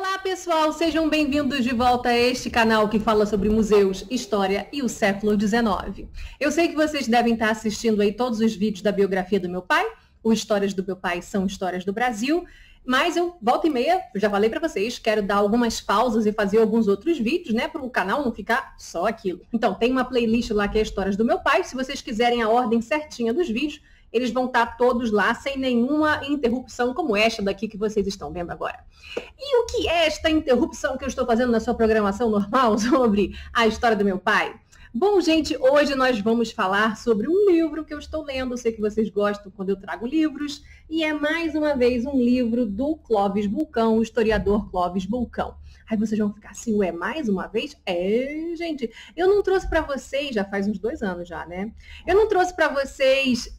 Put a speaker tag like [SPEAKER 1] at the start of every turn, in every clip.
[SPEAKER 1] Olá pessoal, sejam bem-vindos de volta a este canal que fala sobre museus, história e o século XIX. Eu sei que vocês devem estar assistindo aí todos os vídeos da biografia do meu pai, o Histórias do Meu Pai são Histórias do Brasil, mas eu, volta e meia, já falei para vocês, quero dar algumas pausas e fazer alguns outros vídeos, né, para o canal não ficar só aquilo. Então, tem uma playlist lá que é Histórias do Meu Pai, se vocês quiserem a ordem certinha dos vídeos, eles vão estar todos lá sem nenhuma interrupção como esta daqui que vocês estão vendo agora. E o que é esta interrupção que eu estou fazendo na sua programação normal sobre a história do meu pai? Bom, gente, hoje nós vamos falar sobre um livro que eu estou lendo. Eu sei que vocês gostam quando eu trago livros. E é mais uma vez um livro do Clóvis Bulcão, o historiador Clóvis Bulcão. Aí vocês vão ficar assim, ué, mais uma vez? É, gente, eu não trouxe para vocês, já faz uns 2 anos já, né? Eu não trouxe para vocês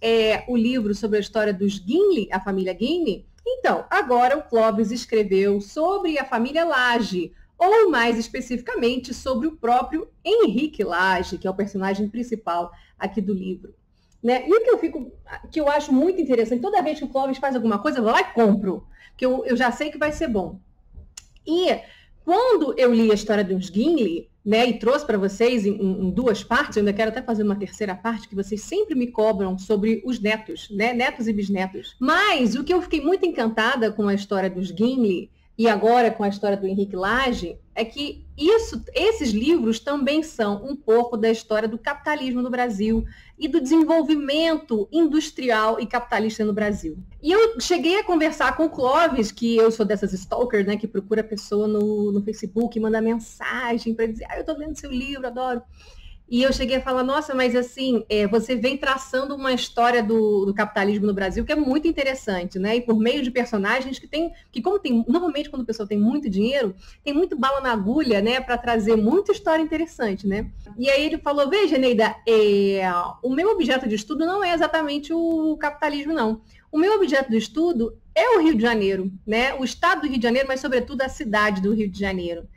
[SPEAKER 1] o livro sobre a história dos Guinle, a família Guinle. Então, agora o Clóvis escreveu sobre a família Lage, ou mais especificamente sobre o próprio Henrique Lage, que é o personagem principal aqui do livro. Né? E o que eu acho muito interessante, toda vez que o Clóvis faz alguma coisa, eu vou lá e compro, porque eu já sei que vai ser bom. E quando eu li a história dos Guinle, né, e trouxe para vocês em 2 partes, eu ainda quero até fazer uma 3ª parte, que vocês sempre me cobram sobre os netos, né, netos e bisnetos. Mas o que eu fiquei muito encantada com a história dos Guinle, e agora com a história do Henrique Lage, é que esses livros também são um pouco da história do capitalismo no Brasil e do desenvolvimento industrial e capitalista no Brasil. E eu cheguei a conversar com o Clóvis, que eu sou dessas stalkers, né, que procura a pessoa no Facebook, manda mensagem para dizer, eu estou lendo seu livro, adoro. E eu cheguei a falar, nossa, mas assim, você vem traçando uma história do capitalismo no Brasil que é muito interessante, né? E por meio de personagens normalmente quando a pessoa tem muito dinheiro, tem muito bala na agulha, né? Para trazer muita história interessante, né? E aí ele falou, veja, Neida, o meu objeto de estudo não é exatamente o capitalismo, não. O meu objeto de estudo é o Rio de Janeiro, né? O estado do Rio de Janeiro, mas sobretudo a cidade do Rio de Janeiro,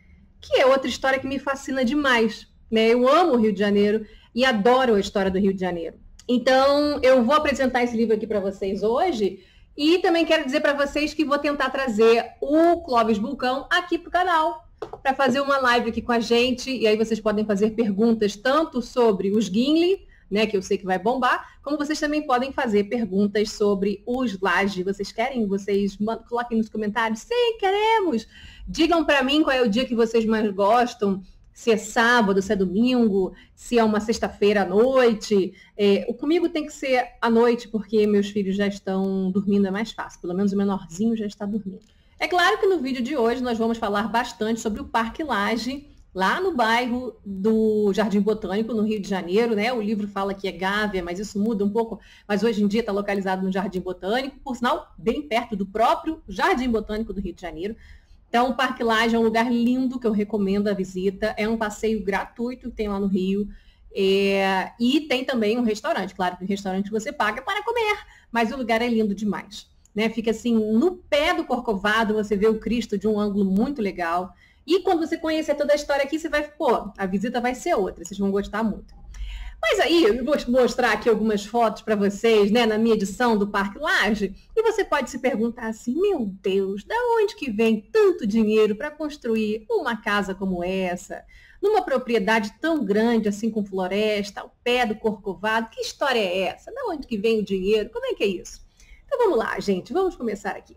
[SPEAKER 1] que é outra história que me fascina demais. Né? Eu amo o Rio de Janeiro e adoro a história do Rio de Janeiro. Então, eu vou apresentar esse livro aqui para vocês hoje e também quero dizer para vocês que vou tentar trazer o Clóvis Bulcão aqui para o canal para fazer uma live aqui com a gente e aí vocês podem fazer perguntas tanto sobre os Guinle, né, que eu sei que vai bombar, como vocês também podem fazer perguntas sobre os Lage. Vocês querem? Vocês coloquem nos comentários. Sim, queremos! Digam para mim qual é o dia que vocês mais gostam. Se é sábado, se é domingo, se é uma sexta-feira à noite. Comigo tem que ser à noite, porque meus filhos já estão dormindo, é mais fácil. Pelo menos o menorzinho já está dormindo. É claro que no vídeo de hoje nós vamos falar bastante sobre o Parque Lage, lá no bairro do Jardim Botânico, no Rio de Janeiro, né? O livro fala que é Gávea, mas isso muda um pouco. Mas hoje em dia está localizado no Jardim Botânico, por sinal, bem perto do próprio Jardim Botânico do Rio de Janeiro. Então, o Parque Lage é um lugar lindo que eu recomendo a visita. É um passeio gratuito que tem lá no Rio. E tem também um restaurante. Claro que o restaurante você paga para comer, mas o lugar é lindo demais. Né? Fica assim, no pé do Corcovado, você vê o Cristo de um ângulo muito legal. E quando você conhecer toda a história aqui, você vai, a visita vai ser outra. Vocês vão gostar muito. Mas aí, eu vou mostrar aqui algumas fotos para vocês, né, na minha edição do Parque Lage, e você pode se perguntar assim, meu Deus, da onde que vem tanto dinheiro para construir uma casa como essa, numa propriedade tão grande assim com floresta, ao pé do Corcovado? Que história é essa? Da onde que vem o dinheiro? Como é que é isso? Então vamos lá, gente, vamos começar aqui.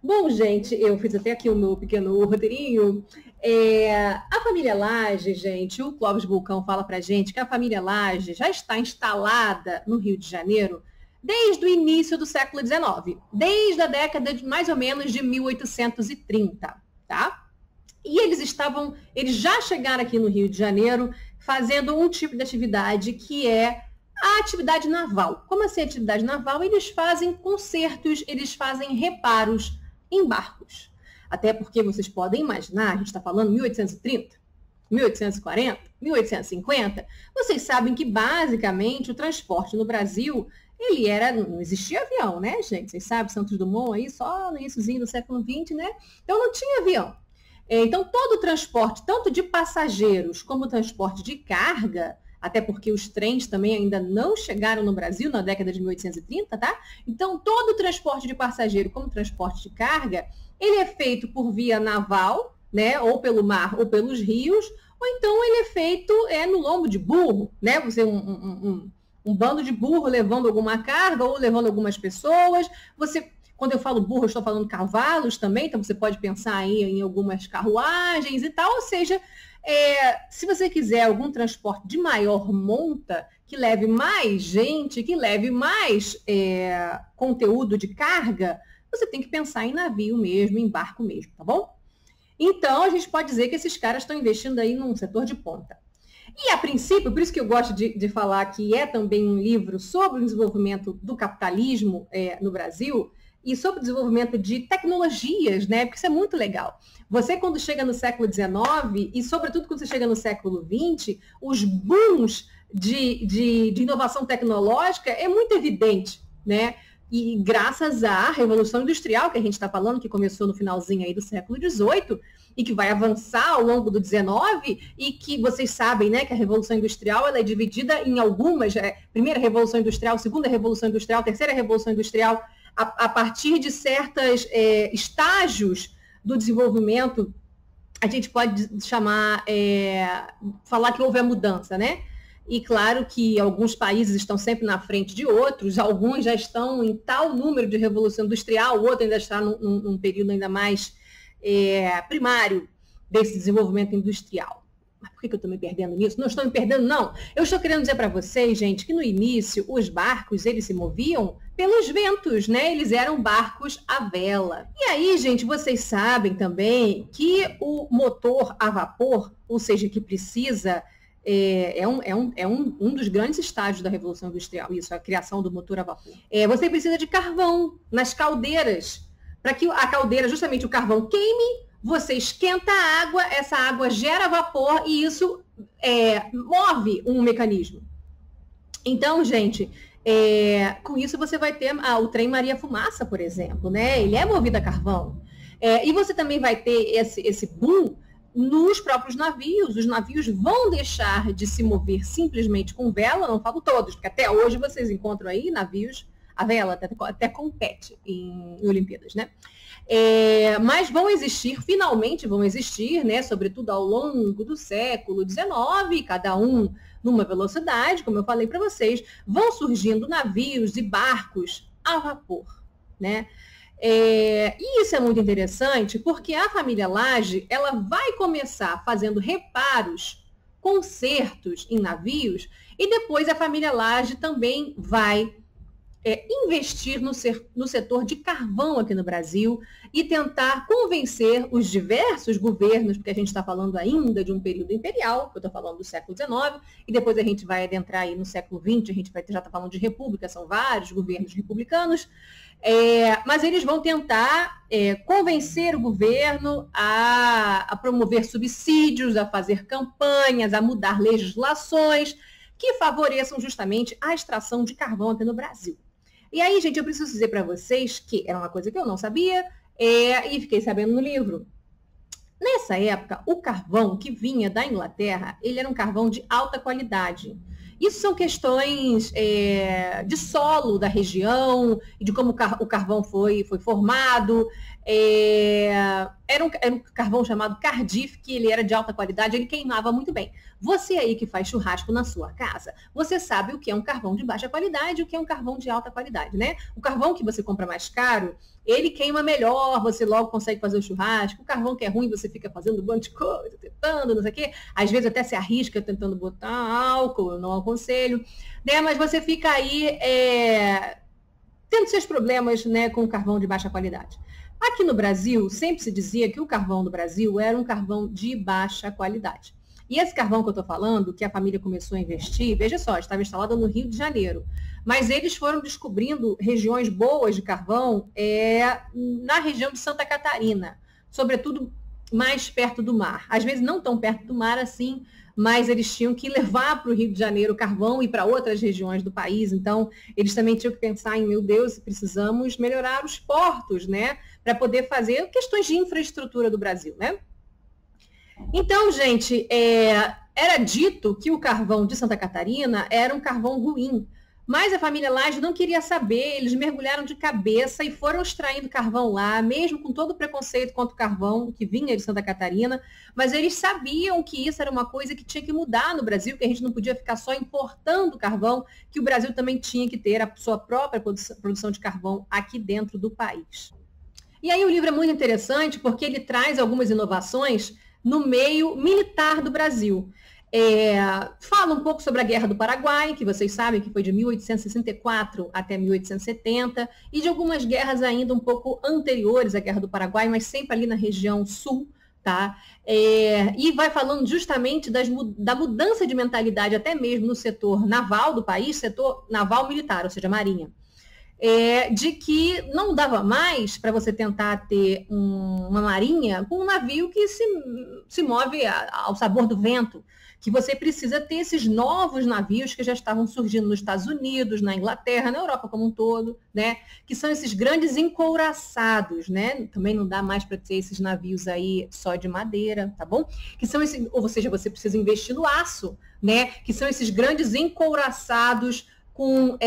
[SPEAKER 1] Bom, gente, eu fiz até aqui o meu pequeno roteirinho. A família Lage, gente, o Clóvis Bulcão fala pra gente que a família Lage já está instalada no Rio de Janeiro desde o início do século XIX, desde a década de mais ou menos de 1830, tá? E eles já chegaram aqui no Rio de Janeiro fazendo um tipo de atividade que é a atividade naval. Como assim atividade naval? Eles fazem consertos, eles fazem reparos em barcos. Até porque vocês podem imaginar, a gente está falando 1830, 1840, 1850. Vocês sabem que basicamente o transporte no Brasil, não existia avião, né, gente? Vocês sabem, Santos Dumont aí só no iníciozinho do século XX, né? Então não tinha avião. Então todo o transporte, tanto de passageiros como o transporte de carga, até porque os trens também ainda não chegaram no Brasil na década de 1830, tá? Então, todo o transporte de passageiro como transporte de carga, ele é feito por via naval, né? Ou pelo mar ou pelos rios, ou então ele é feito no lombo de burro, né? Você um bando de burro levando alguma carga ou levando algumas pessoas. Quando eu falo burro, eu estou falando cavalos também, então você pode pensar aí em algumas carruagens e tal, ou seja, se você quiser algum transporte de maior monta, que leve mais gente, que leve mais conteúdo de carga, você tem que pensar em navio mesmo, em barco mesmo, tá bom? Então, a gente pode dizer que esses caras estão investindo aí num setor de ponta. E, a princípio, por isso que eu gosto de falar que é também um livro sobre o desenvolvimento do capitalismo no Brasil e sobre o desenvolvimento de tecnologias, né? Porque isso é muito legal. Você, quando chega no século XIX e, sobretudo, quando você chega no século XX, os booms de inovação tecnológica é muito evidente, né? E graças à Revolução Industrial, que a gente está falando, que começou no finalzinho aí do século XVIII, e que vai avançar ao longo do XIX, e que vocês sabem, né, que a Revolução Industrial ela é dividida em algumas, primeira Revolução Industrial, segunda Revolução Industrial, terceira Revolução Industrial, a partir de certos estágios do desenvolvimento, a gente pode falar que houve a mudança, né? E claro que alguns países estão sempre na frente de outros, alguns já estão em tal número de revolução industrial, o outro ainda está num período ainda mais primário desse desenvolvimento industrial. Mas por que eu estou me perdendo nisso? Não estou me perdendo, não. Eu estou querendo dizer para vocês, gente, que no início os barcos, eles se moviam pelos ventos, né? Eles eram barcos à vela. E aí, gente, vocês sabem também que o motor a vapor, ou seja, que precisa... um dos grandes estágios da Revolução Industrial, isso, a criação do motor a vapor. Você precisa de carvão nas caldeiras, para que a caldeira, justamente o carvão, queime, você esquenta a água, essa água gera vapor e isso move um mecanismo. Então, gente, com isso você vai ter o trem Maria Fumaça, por exemplo, né? Ele é movido a carvão. E você também vai ter esse boom nos próprios navios. Os navios vão deixar de se mover simplesmente com vela, não falo todos, porque até hoje vocês encontram aí navios a vela, até compete em Olimpíadas, né? Mas vão existir, finalmente vão existir, né, sobretudo ao longo do século XIX, cada um numa velocidade, como eu falei para vocês, vão surgindo navios e barcos a vapor, né? E isso é muito interessante porque a família Lage, ela vai começar fazendo reparos, consertos em navios, e depois a família Lage também vai investir no setor de carvão aqui no Brasil e tentar convencer os diversos governos, porque a gente está falando ainda de um período imperial, que eu estou falando do século XIX, e depois a gente vai adentrar aí no século XX, a gente já está falando de república, são vários governos republicanos, mas eles vão tentar convencer o governo a promover subsídios, a fazer campanhas, a mudar legislações que favoreçam justamente a extração de carvão aqui no Brasil. E aí, gente, eu preciso dizer para vocês que era uma coisa que eu não sabia e fiquei sabendo no livro. Nessa época, o carvão que vinha da Inglaterra, ele era um carvão de alta qualidade. Isso são questões de solo da região, de como o carvão foi formado. Era um carvão chamado Cardiff, que ele era de alta qualidade, ele queimava muito bem. Você aí que faz churrasco na sua casa, você sabe o que é um carvão de baixa qualidade e o que é um carvão de alta qualidade, né? O carvão que você compra mais caro, ele queima melhor, você logo consegue fazer o churrasco. O carvão que é ruim, você fica fazendo um monte de coisa, tentando, não sei o quê. Às vezes até se arrisca tentando botar álcool, eu não aconselho, né? Mas você fica aí tendo seus problemas, né, com o carvão de baixa qualidade. Aqui no Brasil, sempre se dizia que o carvão do Brasil era um carvão de baixa qualidade. E esse carvão que eu estou falando, que a família começou a investir, veja só, estava instalado no Rio de Janeiro. Mas eles foram descobrindo regiões boas de carvão na região de Santa Catarina, sobretudo mais perto do mar. Às vezes não tão perto do mar assim, mas eles tinham que levar para o Rio de Janeiro o carvão e para outras regiões do país. Então, eles também tinham que pensar em, meu Deus, precisamos melhorar os portos, né? Para poder fazer questões de infraestrutura do Brasil, né? Então, gente, era dito que o carvão de Santa Catarina era um carvão ruim, mas a família Lage não queria saber, eles mergulharam de cabeça e foram extraindo carvão lá, mesmo com todo o preconceito contra o carvão que vinha de Santa Catarina, mas eles sabiam que isso era uma coisa que tinha que mudar no Brasil, que a gente não podia ficar só importando carvão, que o Brasil também tinha que ter a sua própria produção de carvão aqui dentro do país. E aí o livro é muito interessante porque ele traz algumas inovações no meio militar do Brasil. Fala um pouco sobre a Guerra do Paraguai, que vocês sabem que foi de 1864 até 1870, e de algumas guerras ainda um pouco anteriores à Guerra do Paraguai, mas sempre ali na região sul, tá? E vai falando justamente da mudança de mentalidade até mesmo no setor naval do país, setor naval militar, ou seja, marinha. De que não dava mais para você tentar ter uma marinha com um navio que se move ao sabor do vento, que você precisa ter esses novos navios que já estavam surgindo nos Estados Unidos, na Inglaterra, na Europa como um todo, né? Que são esses grandes encouraçados, né? Também não dá mais para ter esses navios aí só de madeira, tá bom? Que são esses, ou seja, você precisa investir no aço, né? Que são esses grandes encouraçados com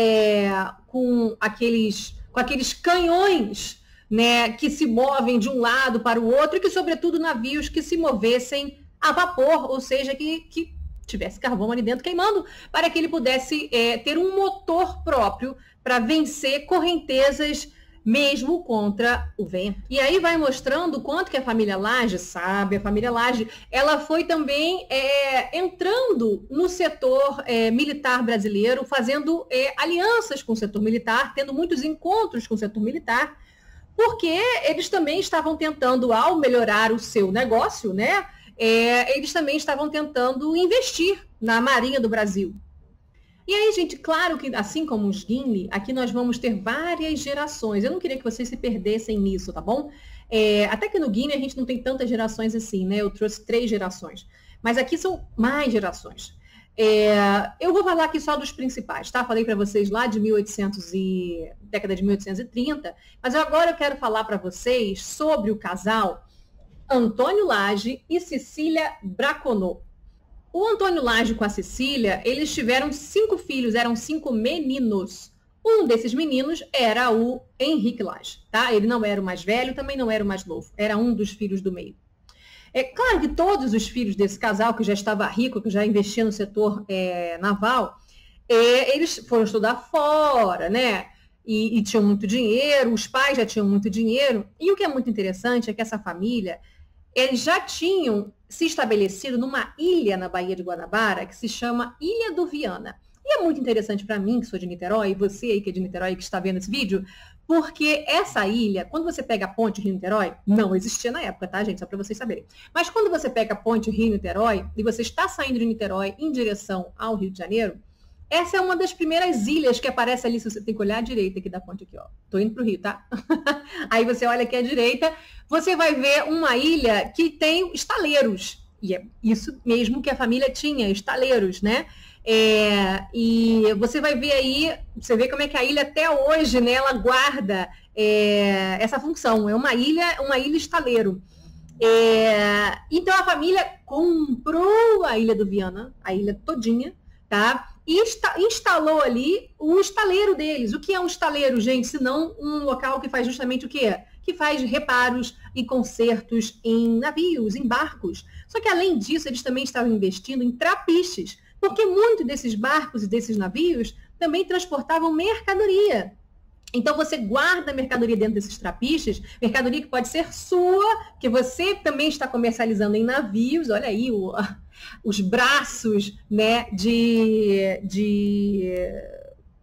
[SPEAKER 1] aqueles canhões, né, que se movem de um lado para o outro, e que, sobretudo, navios que se movessem a vapor, ou seja, que tivesse carvão ali dentro queimando, para que ele pudesse ter um motor próprio para vencer correntezas mesmo contra o vento. E aí vai mostrando o quanto que a família Lage sabe, a família Lage, ela foi também entrando no setor militar brasileiro, fazendo alianças com o setor militar, tendo muitos encontros com o setor militar, porque eles também estavam tentando, ao melhorar o seu negócio, né, eles também estavam tentando investir na Marinha do Brasil. E aí, gente, claro que, assim como os Gimli, aqui nós vamos ter várias gerações. Eu não queria que vocês se perdessem nisso, tá bom? Até que no Gimli a gente não tem tantas gerações assim, né? Eu trouxe 3 gerações. Mas aqui são mais gerações. Eu vou falar aqui só dos principais, tá? Falei para vocês lá de década de 1830, mas agora eu quero falar para vocês sobre o casal Antônio Lage e Cecília Braconot. O Antônio Lage com a Cecília, eles tiveram 5 filhos, eram 5 meninos. Um desses meninos era o Henrique Lage, tá? Ele não era o mais velho, também não era o mais novo, era um dos filhos do meio. É claro que todos os filhos desse casal, que já estava rico, que já investia no setor naval, eles foram estudar fora, né? E tinham muito dinheiro, os pais já tinham muito dinheiro. E o que é muito interessante é que essa família, eles já tinham se estabelecido numa ilha na Baía de Guanabara, que se chama Ilha do Viana. E é muito interessante para mim, que sou de Niterói, e você aí que é de Niterói, que está vendo esse vídeo, porque essa ilha, quando você pega a ponte Rio-Niterói, não existia na época, tá, gente? Só para vocês saberem. Mas quando você pega a ponte Rio-Niterói, e você está saindo de Niterói em direção ao Rio de Janeiro, essa é uma das primeiras ilhas que aparece ali, se você tem que olhar à direita aqui da ponte aqui, ó. Tô indo pro Rio, tá? Aí você olha aqui à direita, você vai ver uma ilha que tem estaleiros. E é isso mesmo que a família tinha, estaleiros, né? E você vai ver aí, você vê como é que a ilha até hoje, né, ela guarda essa função. É uma ilha estaleiro. Então a família comprou a Ilha do Viana, a ilha todinha, tá? E instalou ali o estaleiro deles. O que é um estaleiro, gente? Senão um local que faz justamente o quê? Que faz reparos e consertos em navios, em barcos. Só que, além disso, eles também estavam investindo em trapiches, porque muitos desses barcos e desses navios também transportavam mercadoria. Então, você guarda a mercadoria dentro desses trapiches, mercadoria que pode ser sua, que você também está comercializando em navios. Olha aí os braços, né, de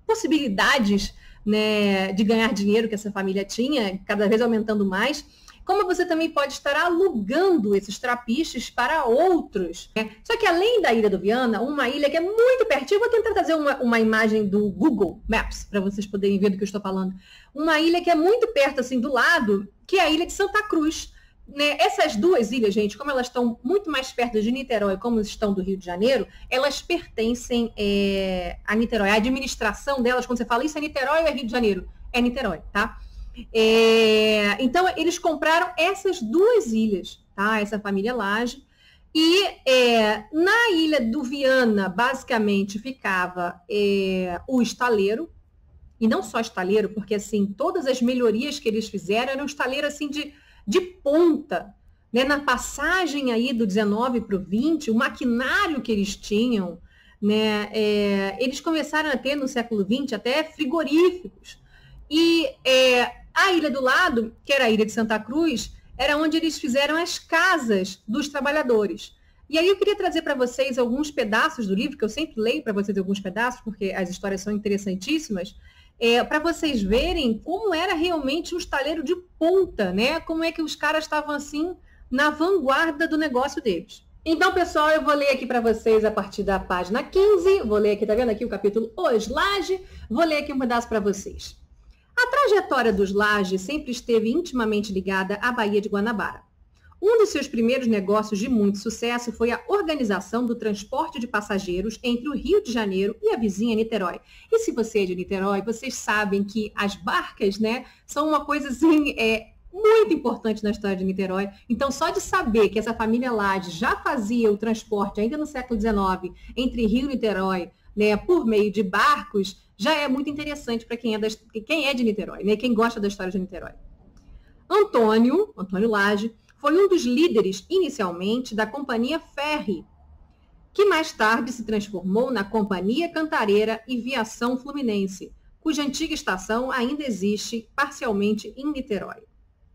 [SPEAKER 1] possibilidades, né, de ganhar dinheiro que essa família tinha, cada vez aumentando mais. Como você também pode estar alugando esses trapiches para outros, né? Só que além da Ilha do Viana, uma ilha que é muito pertinho, eu vou tentar trazer uma imagem do Google Maps para vocês poderem ver do que eu estou falando. Uma ilha que é muito perto, assim, do lado, que é a Ilha de Santa Cruz, né? Essas duas ilhas, gente, como elas estão muito mais perto de Niterói, como estão do Rio de Janeiro, elas pertencem a Niterói. A administração delas, quando você fala isso é Niterói ou é Rio de Janeiro? É Niterói, tá? Então, eles compraram essas duas ilhas, tá? Essa família Lage. E na ilha do Viana, basicamente, ficava o estaleiro, e não só estaleiro, porque assim, todas as melhorias que eles fizeram eram um estaleiro assim, de ponta, né? Na passagem aí do 19 para o 20, o maquinário que eles tinham, né? Eles começaram a ter no século 20 até frigoríficos. E a ilha do lado, que era a ilha de Santa Cruz, era onde eles fizeram as casas dos trabalhadores. E aí eu queria trazer para vocês alguns pedaços do livro, que eu sempre leio para vocês alguns pedaços, porque as histórias são interessantíssimas, para vocês verem como era realmente um estaleiro de ponta, né? Como é que os caras estavam assim na vanguarda do negócio deles. Então, pessoal, eu vou ler aqui para vocês a partir da página 15, vou ler aqui, tá vendo aqui o capítulo Os Laje, vou ler aqui um pedaço para vocês. A trajetória dos Laje sempre esteve intimamente ligada à Baía de Guanabara. Um dos seus primeiros negócios de muito sucesso foi a organização do transporte de passageiros entre o Rio de Janeiro e a vizinha Niterói. E se você é de Niterói, vocês sabem que as barcas, né, são uma coisa assim, muito importante na história de Niterói. Então, só de saber que essa família Laje já fazia o transporte, ainda no século XIX, entre Rio e Niterói, né, por meio de barcos, já é muito interessante para quem é de Niterói, né, quem gosta da história de Niterói. Antônio Laje, foi um dos líderes, inicialmente, da Companhia Ferry, que mais tarde se transformou na Companhia Cantareira e Viação Fluminense, cuja antiga estação ainda existe parcialmente em Niterói.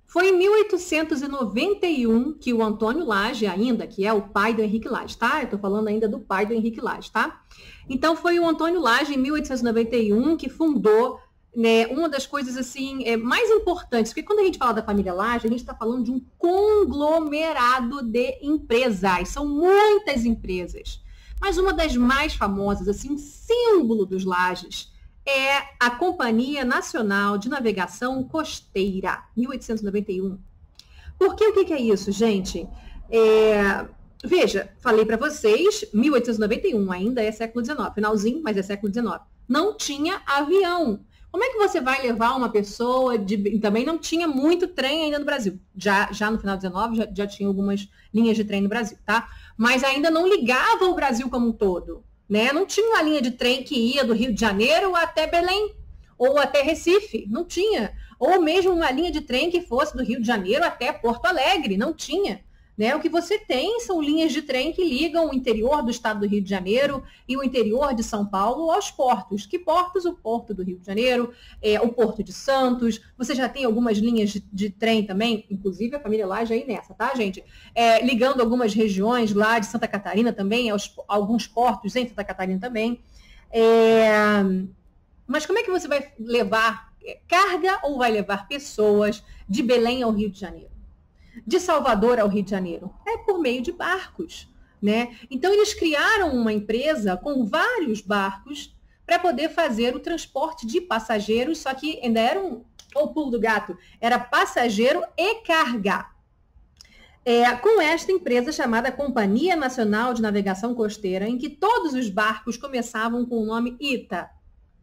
[SPEAKER 1] Foi em 1891 que o Antônio Laje, ainda, que é o pai do Henrique Laje, tá? Eu estou falando ainda do pai do Henrique Laje, tá? Então, foi o Antônio Laje, em 1891, que fundou, né, uma das coisas assim mais importantes, porque quando a gente fala da família Laje, a gente está falando de um conglomerado de empresas, são muitas empresas, mas uma das mais famosas, assim, símbolo dos Lajes, é a Companhia Nacional de Navegação Costeira, 1891. Porque o que é isso, gente? Veja, falei para vocês, 1891 ainda é século XIX, finalzinho, mas é século XIX. Não tinha avião. Como é que você vai levar uma pessoa Também não tinha muito trem ainda no Brasil. Já no final do 19 já tinha algumas linhas de trem no Brasil, tá? Mas ainda não ligava o Brasil como um todo, né? Não tinha uma linha de trem que ia do Rio de Janeiro até Belém, ou até Recife, não tinha. Ou mesmo uma linha de trem que fosse do Rio de Janeiro até Porto Alegre, não tinha. Né? O que você tem são linhas de trem que ligam o interior do estado do Rio de Janeiro e o interior de São Paulo aos portos. Que portos? O Porto do Rio de Janeiro, o Porto de Santos. Você já tem algumas linhas de trem também, inclusive a família Laje aí nessa, tá, gente? Ligando algumas regiões lá de Santa Catarina também, alguns portos em Santa Catarina também. Mas como é que você vai levar carga ou vai levar pessoas de Belém ao Rio de Janeiro? De Salvador ao Rio de Janeiro? É por meio de barcos, né? Então, eles criaram uma empresa com vários barcos para poder fazer o transporte de passageiros, só que ainda era o pulo do gato, era passageiro e carga. Com esta empresa chamada Companhia Nacional de Navegação Costeira, em que todos os barcos começavam com o nome Ita,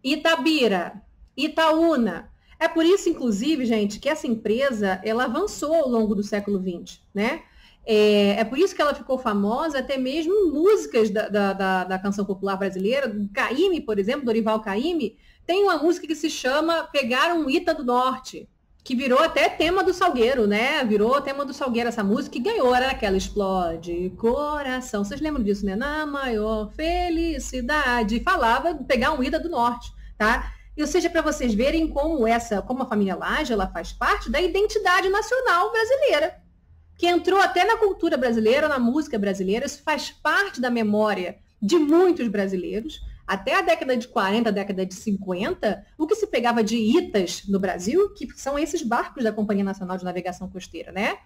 [SPEAKER 1] Itabira, Itaúna. É por isso, inclusive, gente, que essa empresa, ela avançou ao longo do século XX, né? É por isso que ela ficou famosa, até mesmo em músicas da canção popular brasileira. Do Caymmi, por exemplo, Dorival Caymmi, tem uma música que se chama Pegar um Ita do Norte, que virou até tema do Salgueiro, né? Virou tema do Salgueiro essa música e ganhou, era aquela Explode Coração. Vocês lembram disso, né? Na maior felicidade. Falava de pegar um Ita do Norte, tá? Ou seja, para vocês verem como a família Laje, ela faz parte da identidade nacional brasileira, que entrou até na cultura brasileira, na música brasileira, isso faz parte da memória de muitos brasileiros. Até a década de 40, a década de 50, o que se pegava de Itas no Brasil, que são esses barcos da Companhia Nacional de Navegação Costeira, né?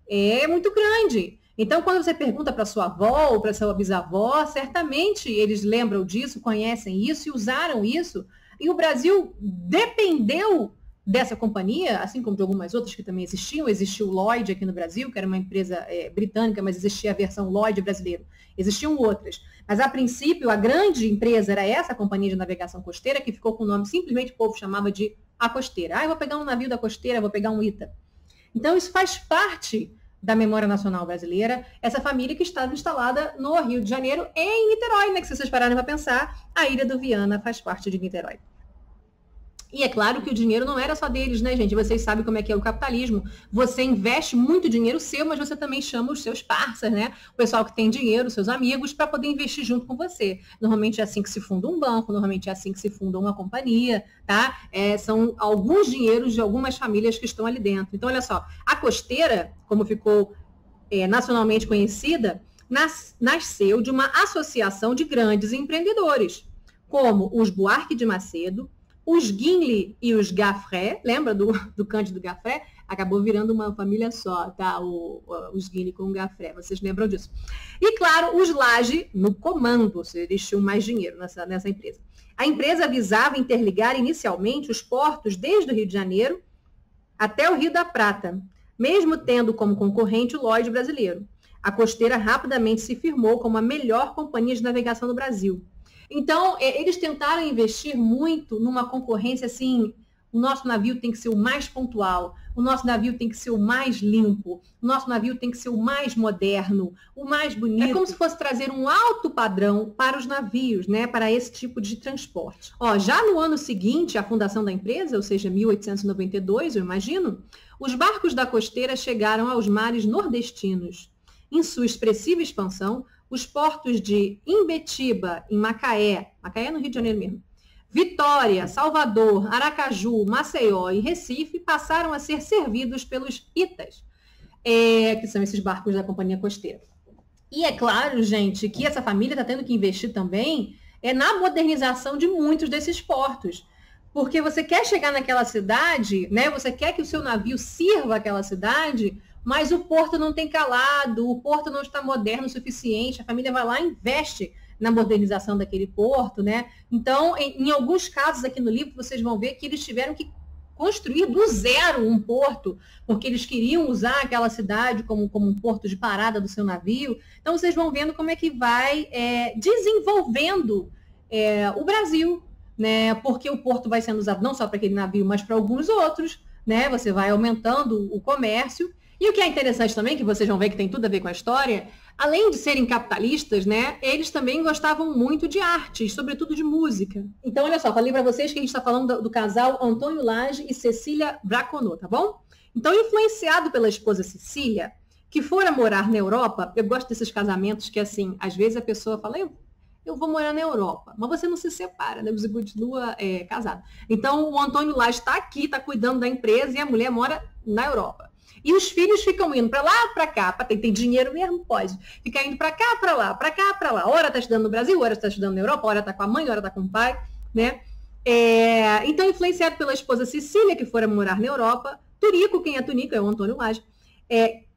[SPEAKER 1] É muito grande. Então, quando você pergunta para sua avó ou para sua bisavó, certamente eles lembram disso, conhecem isso e usaram isso. E o Brasil dependeu dessa companhia, assim como de algumas outras que também existiam. Existiu o Lloyd aqui no Brasil, que era uma empresa britânica, mas existia a versão Lloyd brasileira. Existiam outras. Mas, a princípio, a grande empresa era essa Companhia de Navegação Costeira, que ficou com o nome, simplesmente o povo chamava de A Costeira. Eu vou pegar um navio da Costeira, vou pegar um Ita. Então, isso faz parte da memória nacional brasileira, essa família que estava instalada no Rio de Janeiro, em Niterói, né? Que se vocês pararem para pensar, a Ilha do Viana faz parte de Niterói. E é claro que o dinheiro não era só deles, né, gente? Vocês sabem como é que é o capitalismo. Você investe muito dinheiro seu, mas você também chama os seus parceiros, né? O pessoal que tem dinheiro, seus amigos, para poder investir junto com você. Normalmente é assim que se funda um banco, normalmente é assim que se funda uma companhia, tá? São alguns dinheiros de algumas famílias que estão ali dentro. Então, olha só, a Costeira, como ficou nacionalmente conhecida, nasceu de uma associação de grandes empreendedores, como os Buarque de Macedo, os Guinle e os Gaffré, lembra do Cândido Gaffré? Acabou virando uma família só, tá? Os Guinle com o Gaffré, vocês lembram disso? E, claro, os Lage no comando, ou seja, eles tinham mais dinheiro nessa empresa. A empresa visava interligar inicialmente os portos desde o Rio de Janeiro até o Rio da Prata, mesmo tendo como concorrente o Lloyd brasileiro. A Costeira rapidamente se firmou como a melhor companhia de navegação do Brasil. Então, eles tentaram investir muito numa concorrência assim, o nosso navio tem que ser o mais pontual, o nosso navio tem que ser o mais limpo, o nosso navio tem que ser o mais moderno, o mais bonito. É como se fosse trazer um alto padrão para os navios, né, para esse tipo de transporte. Já no ano seguinte, à fundação da empresa, ou seja, 1892, eu imagino, os barcos da Costeira chegaram aos mares nordestinos. Em sua expressiva expansão, os portos de Imbetiba, em Macaé no Rio de Janeiro mesmo, Vitória, Salvador, Aracaju, Maceió e Recife passaram a ser servidos pelos Itas, que são esses barcos da Companhia Costeira. E é claro, gente, que essa família está tendo que investir também na modernização de muitos desses portos. Porque você quer chegar naquela cidade, né? Você quer que o seu navio sirva aquela cidade, mas o porto não tem calado, o porto não está moderno o suficiente, a família vai lá e investe na modernização daquele porto, né? Então, em alguns casos aqui no livro, vocês vão ver que eles tiveram que construir do zero um porto, porque eles queriam usar aquela cidade como um porto de parada do seu navio. Então, vocês vão vendo como é que vai desenvolvendo o Brasil, né? Porque o porto vai sendo usado não só para aquele navio, mas para alguns outros, né? Você vai aumentando o comércio. E o que é interessante também, que vocês vão ver que tem tudo a ver com a história, além de serem capitalistas, né, eles também gostavam muito de artes, sobretudo de música. Então, olha só, falei para vocês que a gente está falando do casal Antônio Lage e Cecília Braconot, tá bom? Então, influenciado pela esposa Cecília, que fora morar na Europa, eu gosto desses casamentos que, assim, às vezes a pessoa fala, eu vou morar na Europa, mas você não se separa, né? Você continua casado. Então, o Antônio Lage está aqui, está cuidando da empresa e a mulher mora na Europa. E os filhos ficam indo para lá, para cá, tem dinheiro mesmo? Pode. Fica indo para cá, para lá, para cá, para lá. Ora está estudando no Brasil, ora está estudando na Europa, ora está com a mãe, ora está com o pai, né? Então, influenciado pela esposa Cecília, que fora morar na Europa, Turico, quem é Tunico, é o Antônio Lage,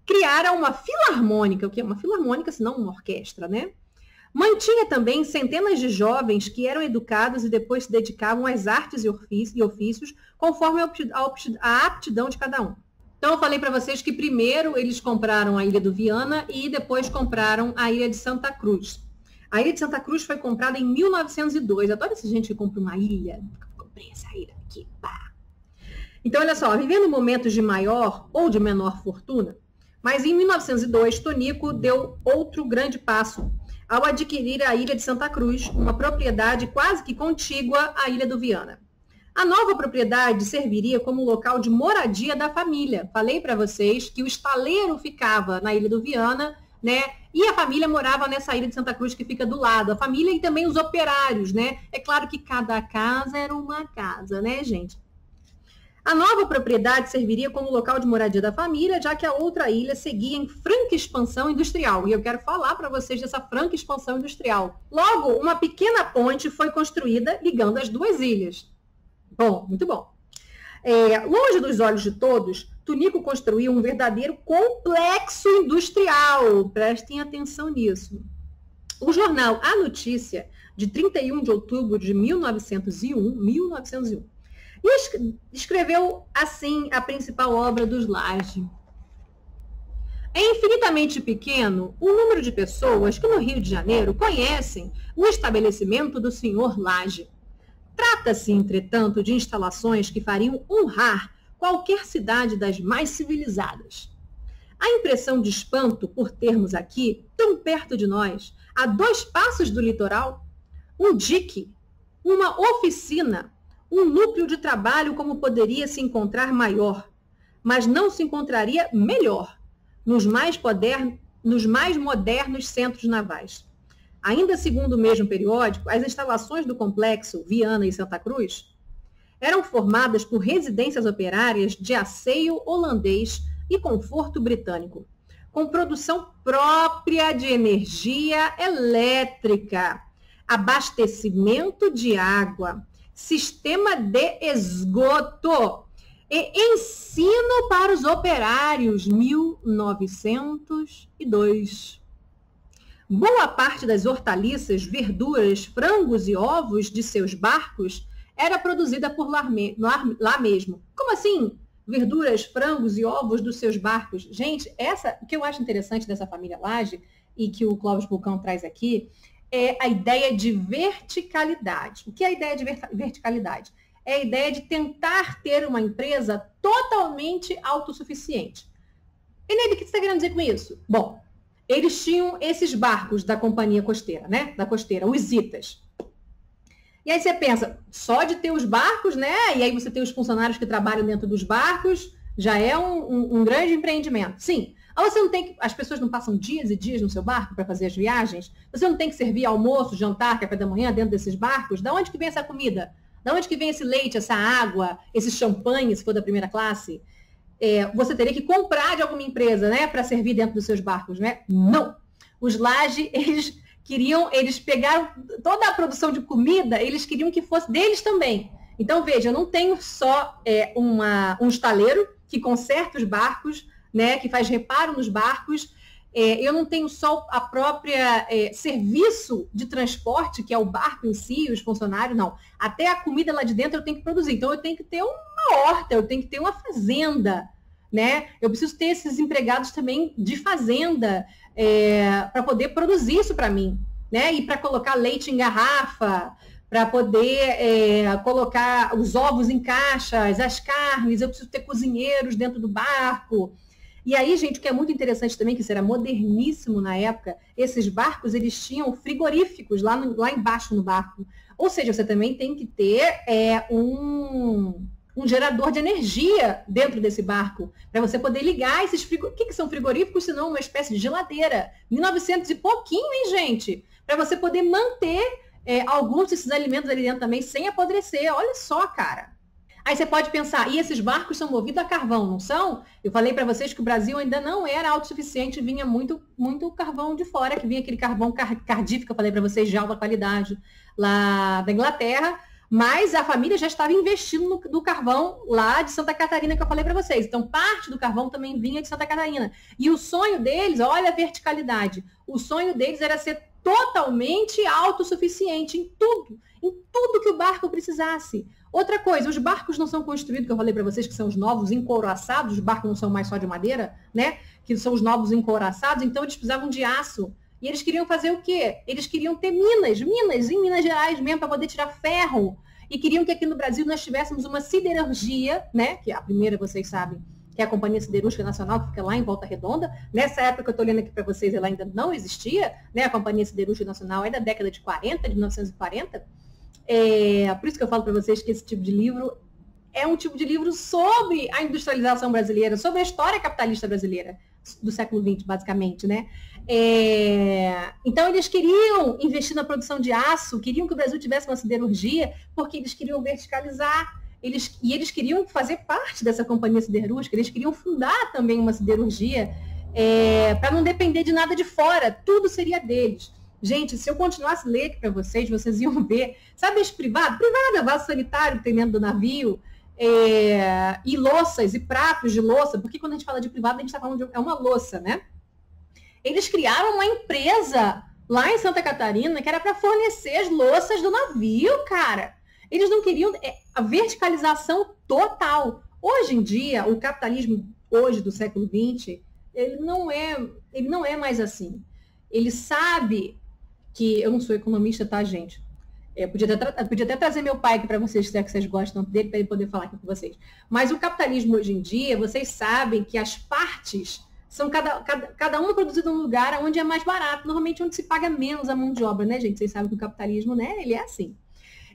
[SPEAKER 1] criaram uma filarmônica, o que é uma filarmônica, senão uma orquestra, né? Mantinha também centenas de jovens que eram educados e depois se dedicavam às artes e ofícios, conforme a aptidão de cada um. Então, eu falei para vocês que primeiro eles compraram a Ilha do Viana e depois compraram a Ilha de Santa Cruz. A Ilha de Santa Cruz foi comprada em 1902. Adoro essa gente que compra uma ilha. Comprei essa ilha aqui, pá. Então, olha só, vivendo momentos de maior ou de menor fortuna, mas em 1902, Tonico deu outro grande passo ao adquirir a Ilha de Santa Cruz, uma propriedade quase que contígua à Ilha do Viana. A nova propriedade serviria como local de moradia da família. Falei para vocês que o estaleiro ficava na Ilha do Viana, né? E a família morava nessa Ilha de Santa Cruz que fica do lado. A família e também os operários, né? É claro que cada casa era uma casa, né, gente? A nova propriedade serviria como local de moradia da família, já que a outra ilha seguia em franca expansão industrial. E eu quero falar para vocês dessa franca expansão industrial. Logo, uma pequena ponte foi construída ligando as duas ilhas. Bom, muito bom. Longe dos olhos de todos, Tunico construiu um verdadeiro complexo industrial. Prestem atenção nisso. O jornal A Notícia, de 31 de outubro de 1901, escreveu assim a principal obra dos Lage. É infinitamente pequeno o número de pessoas que no Rio de Janeiro conhecem o estabelecimento do Sr. Lage. Trata-se, entretanto, de instalações que fariam honrar qualquer cidade das mais civilizadas. A impressão de espanto por termos aqui, tão perto de nós, a 2 passos do litoral, um dique, uma oficina, um núcleo de trabalho como poderia se encontrar maior, mas não se encontraria melhor nos mais modernos centros navais. Ainda segundo o mesmo periódico, as instalações do complexo Viana e Santa Cruz eram formadas por residências operárias de asseio holandês e conforto britânico, com produção própria de energia elétrica, abastecimento de água, sistema de esgoto e ensino para os operários, 1902. Boa parte das hortaliças, verduras, frangos e ovos de seus barcos era produzida por lá mesmo. Como assim? Verduras, frangos e ovos dos seus barcos? Gente, o que eu acho interessante dessa família Lage e que o Clóvis Bulcão traz aqui é a ideia de verticalidade. O que é a ideia de verticalidade? É a ideia de tentar ter uma empresa totalmente autossuficiente. E Neide, o que você está querendo dizer com isso? Bom, eles tinham esses barcos da companhia costeira, né? Da costeira, os Itas. E aí você pensa, só de ter os barcos, né? E aí você tem os funcionários que trabalham dentro dos barcos, já é um grande empreendimento. Sim. Você não tem que, as pessoas não passam dias e dias no seu barco para fazer as viagens? Você não tem que servir almoço, jantar, café da manhã dentro desses barcos? Da onde que vem essa comida? Da onde que vem esse leite, essa água, esse champanhe, se for da primeira classe? Você teria que comprar de alguma empresa, né, para servir dentro dos seus barcos, né? Não. Os Lage, eles pegaram toda a produção de comida, eles queriam que fosse deles também. Então, veja, eu não tenho só um estaleiro que conserta os barcos, né, que faz reparo nos barcos, eu não tenho só a própria serviço de transporte, que é o barco em si, os funcionários, não. Até a comida lá de dentro eu tenho que produzir. Então, eu tenho que ter uma horta, eu tenho que ter uma fazenda, né? Eu preciso ter esses empregados também de fazenda para poder produzir isso para mim, né? E para colocar leite em garrafa, para poder colocar os ovos em caixas, as carnes, eu preciso ter cozinheiros dentro do barco. E aí, gente, o que é muito interessante também, que isso era moderníssimo na época, esses barcos, eles tinham frigoríficos lá embaixo no barco. Ou seja, você também tem que ter um gerador de energia dentro desse barco, para você poder ligar esses frigoríficos. O que são frigoríficos, senão uma espécie de geladeira? 1900 e pouquinho, hein, gente? Para você poder manter alguns desses alimentos ali dentro também sem apodrecer. Olha só, cara. Aí você pode pensar, e esses barcos são movidos a carvão, não são? Eu falei para vocês que o Brasil ainda não era autossuficiente, vinha muito carvão de fora, que vinha aquele carvão cardífico, eu falei para vocês, de alta qualidade, lá da Inglaterra, mas a família já estava investindo no carvão lá de Santa Catarina, que eu falei para vocês. Então, parte do carvão também vinha de Santa Catarina. E o sonho deles, olha a verticalidade, o sonho deles era ser totalmente autossuficiente em tudo que o barco precisasse. Outra coisa, os barcos não são construídos, que eu falei para vocês que são os novos encouraçados, os barcos não são mais só de madeira, né? Que são os novos encouraçados, então eles precisavam de aço. E eles queriam fazer o quê? Eles queriam ter minas em Minas Gerais mesmo, para poder tirar ferro. E queriam que aqui no Brasil nós tivéssemos uma siderurgia, né? Que a primeira, vocês sabem, que é a Companhia Siderúrgica Nacional, que fica lá em Volta Redonda. Nessa época que eu estou lendo aqui para vocês, ela ainda não existia, né? A Companhia Siderúrgica Nacional é da década de 40, de 1940. Por isso que eu falo para vocês que esse tipo de livro é um tipo de livro sobre a industrialização brasileira, sobre a história capitalista brasileira do século XX, basicamente, né? Então, eles queriam investir na produção de aço, queriam que o Brasil tivesse uma siderurgia, porque eles queriam verticalizar, eles queriam fazer parte dessa companhia siderúrgica, eles queriam fundar também uma siderurgia para não depender de nada de fora, tudo seria deles. Gente, se eu continuasse a ler aqui para vocês, vocês iam ver, sabe esse privado, vaso sanitário que tem dentro do navio, e louças e pratos de louça, porque quando a gente fala de privado, a gente está falando de uma louça, né? Eles criaram uma empresa lá em Santa Catarina que era para fornecer as louças do navio, cara. Eles não queriam a verticalização total. Hoje em dia, o capitalismo hoje do século XX, ele não é mais assim. Ele sabe que eu não sou economista, tá, gente? Eu podia até trazer meu pai aqui para vocês, se é que vocês gostam dele, para ele poder falar aqui com vocês. Mas o capitalismo hoje em dia, vocês sabem que as partes São cada uma produzida num lugar onde é mais barato, normalmente onde se paga menos a mão de obra, né, gente? Vocês sabem que o capitalismo, né, ele é assim.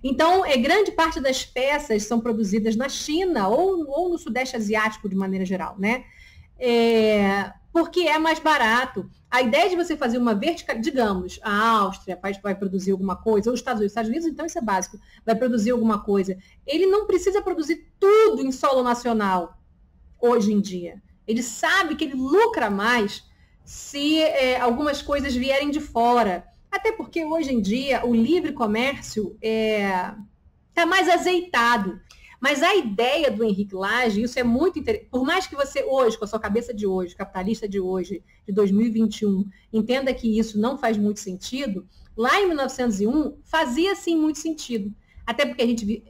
[SPEAKER 1] Então, grande parte das peças são produzidas na China ou no Sudeste Asiático, de maneira geral, né? Porque é mais barato. A ideia de você fazer uma vertical, digamos, a Áustria vai produzir alguma coisa, ou os Estados Unidos, então isso é básico, vai produzir alguma coisa. Ele não precisa produzir tudo em solo nacional, hoje em dia. Ele sabe que ele lucra mais se algumas coisas vierem de fora. Até porque, hoje em dia, o livre comércio está mais azeitado. Mas a ideia do Henrique Lage, isso é muito interessante. Por mais que você hoje, com a sua cabeça de hoje, capitalista de hoje, de 2021, entenda que isso não faz muito sentido, lá em 1901 fazia sim muito sentido. Até porque a gente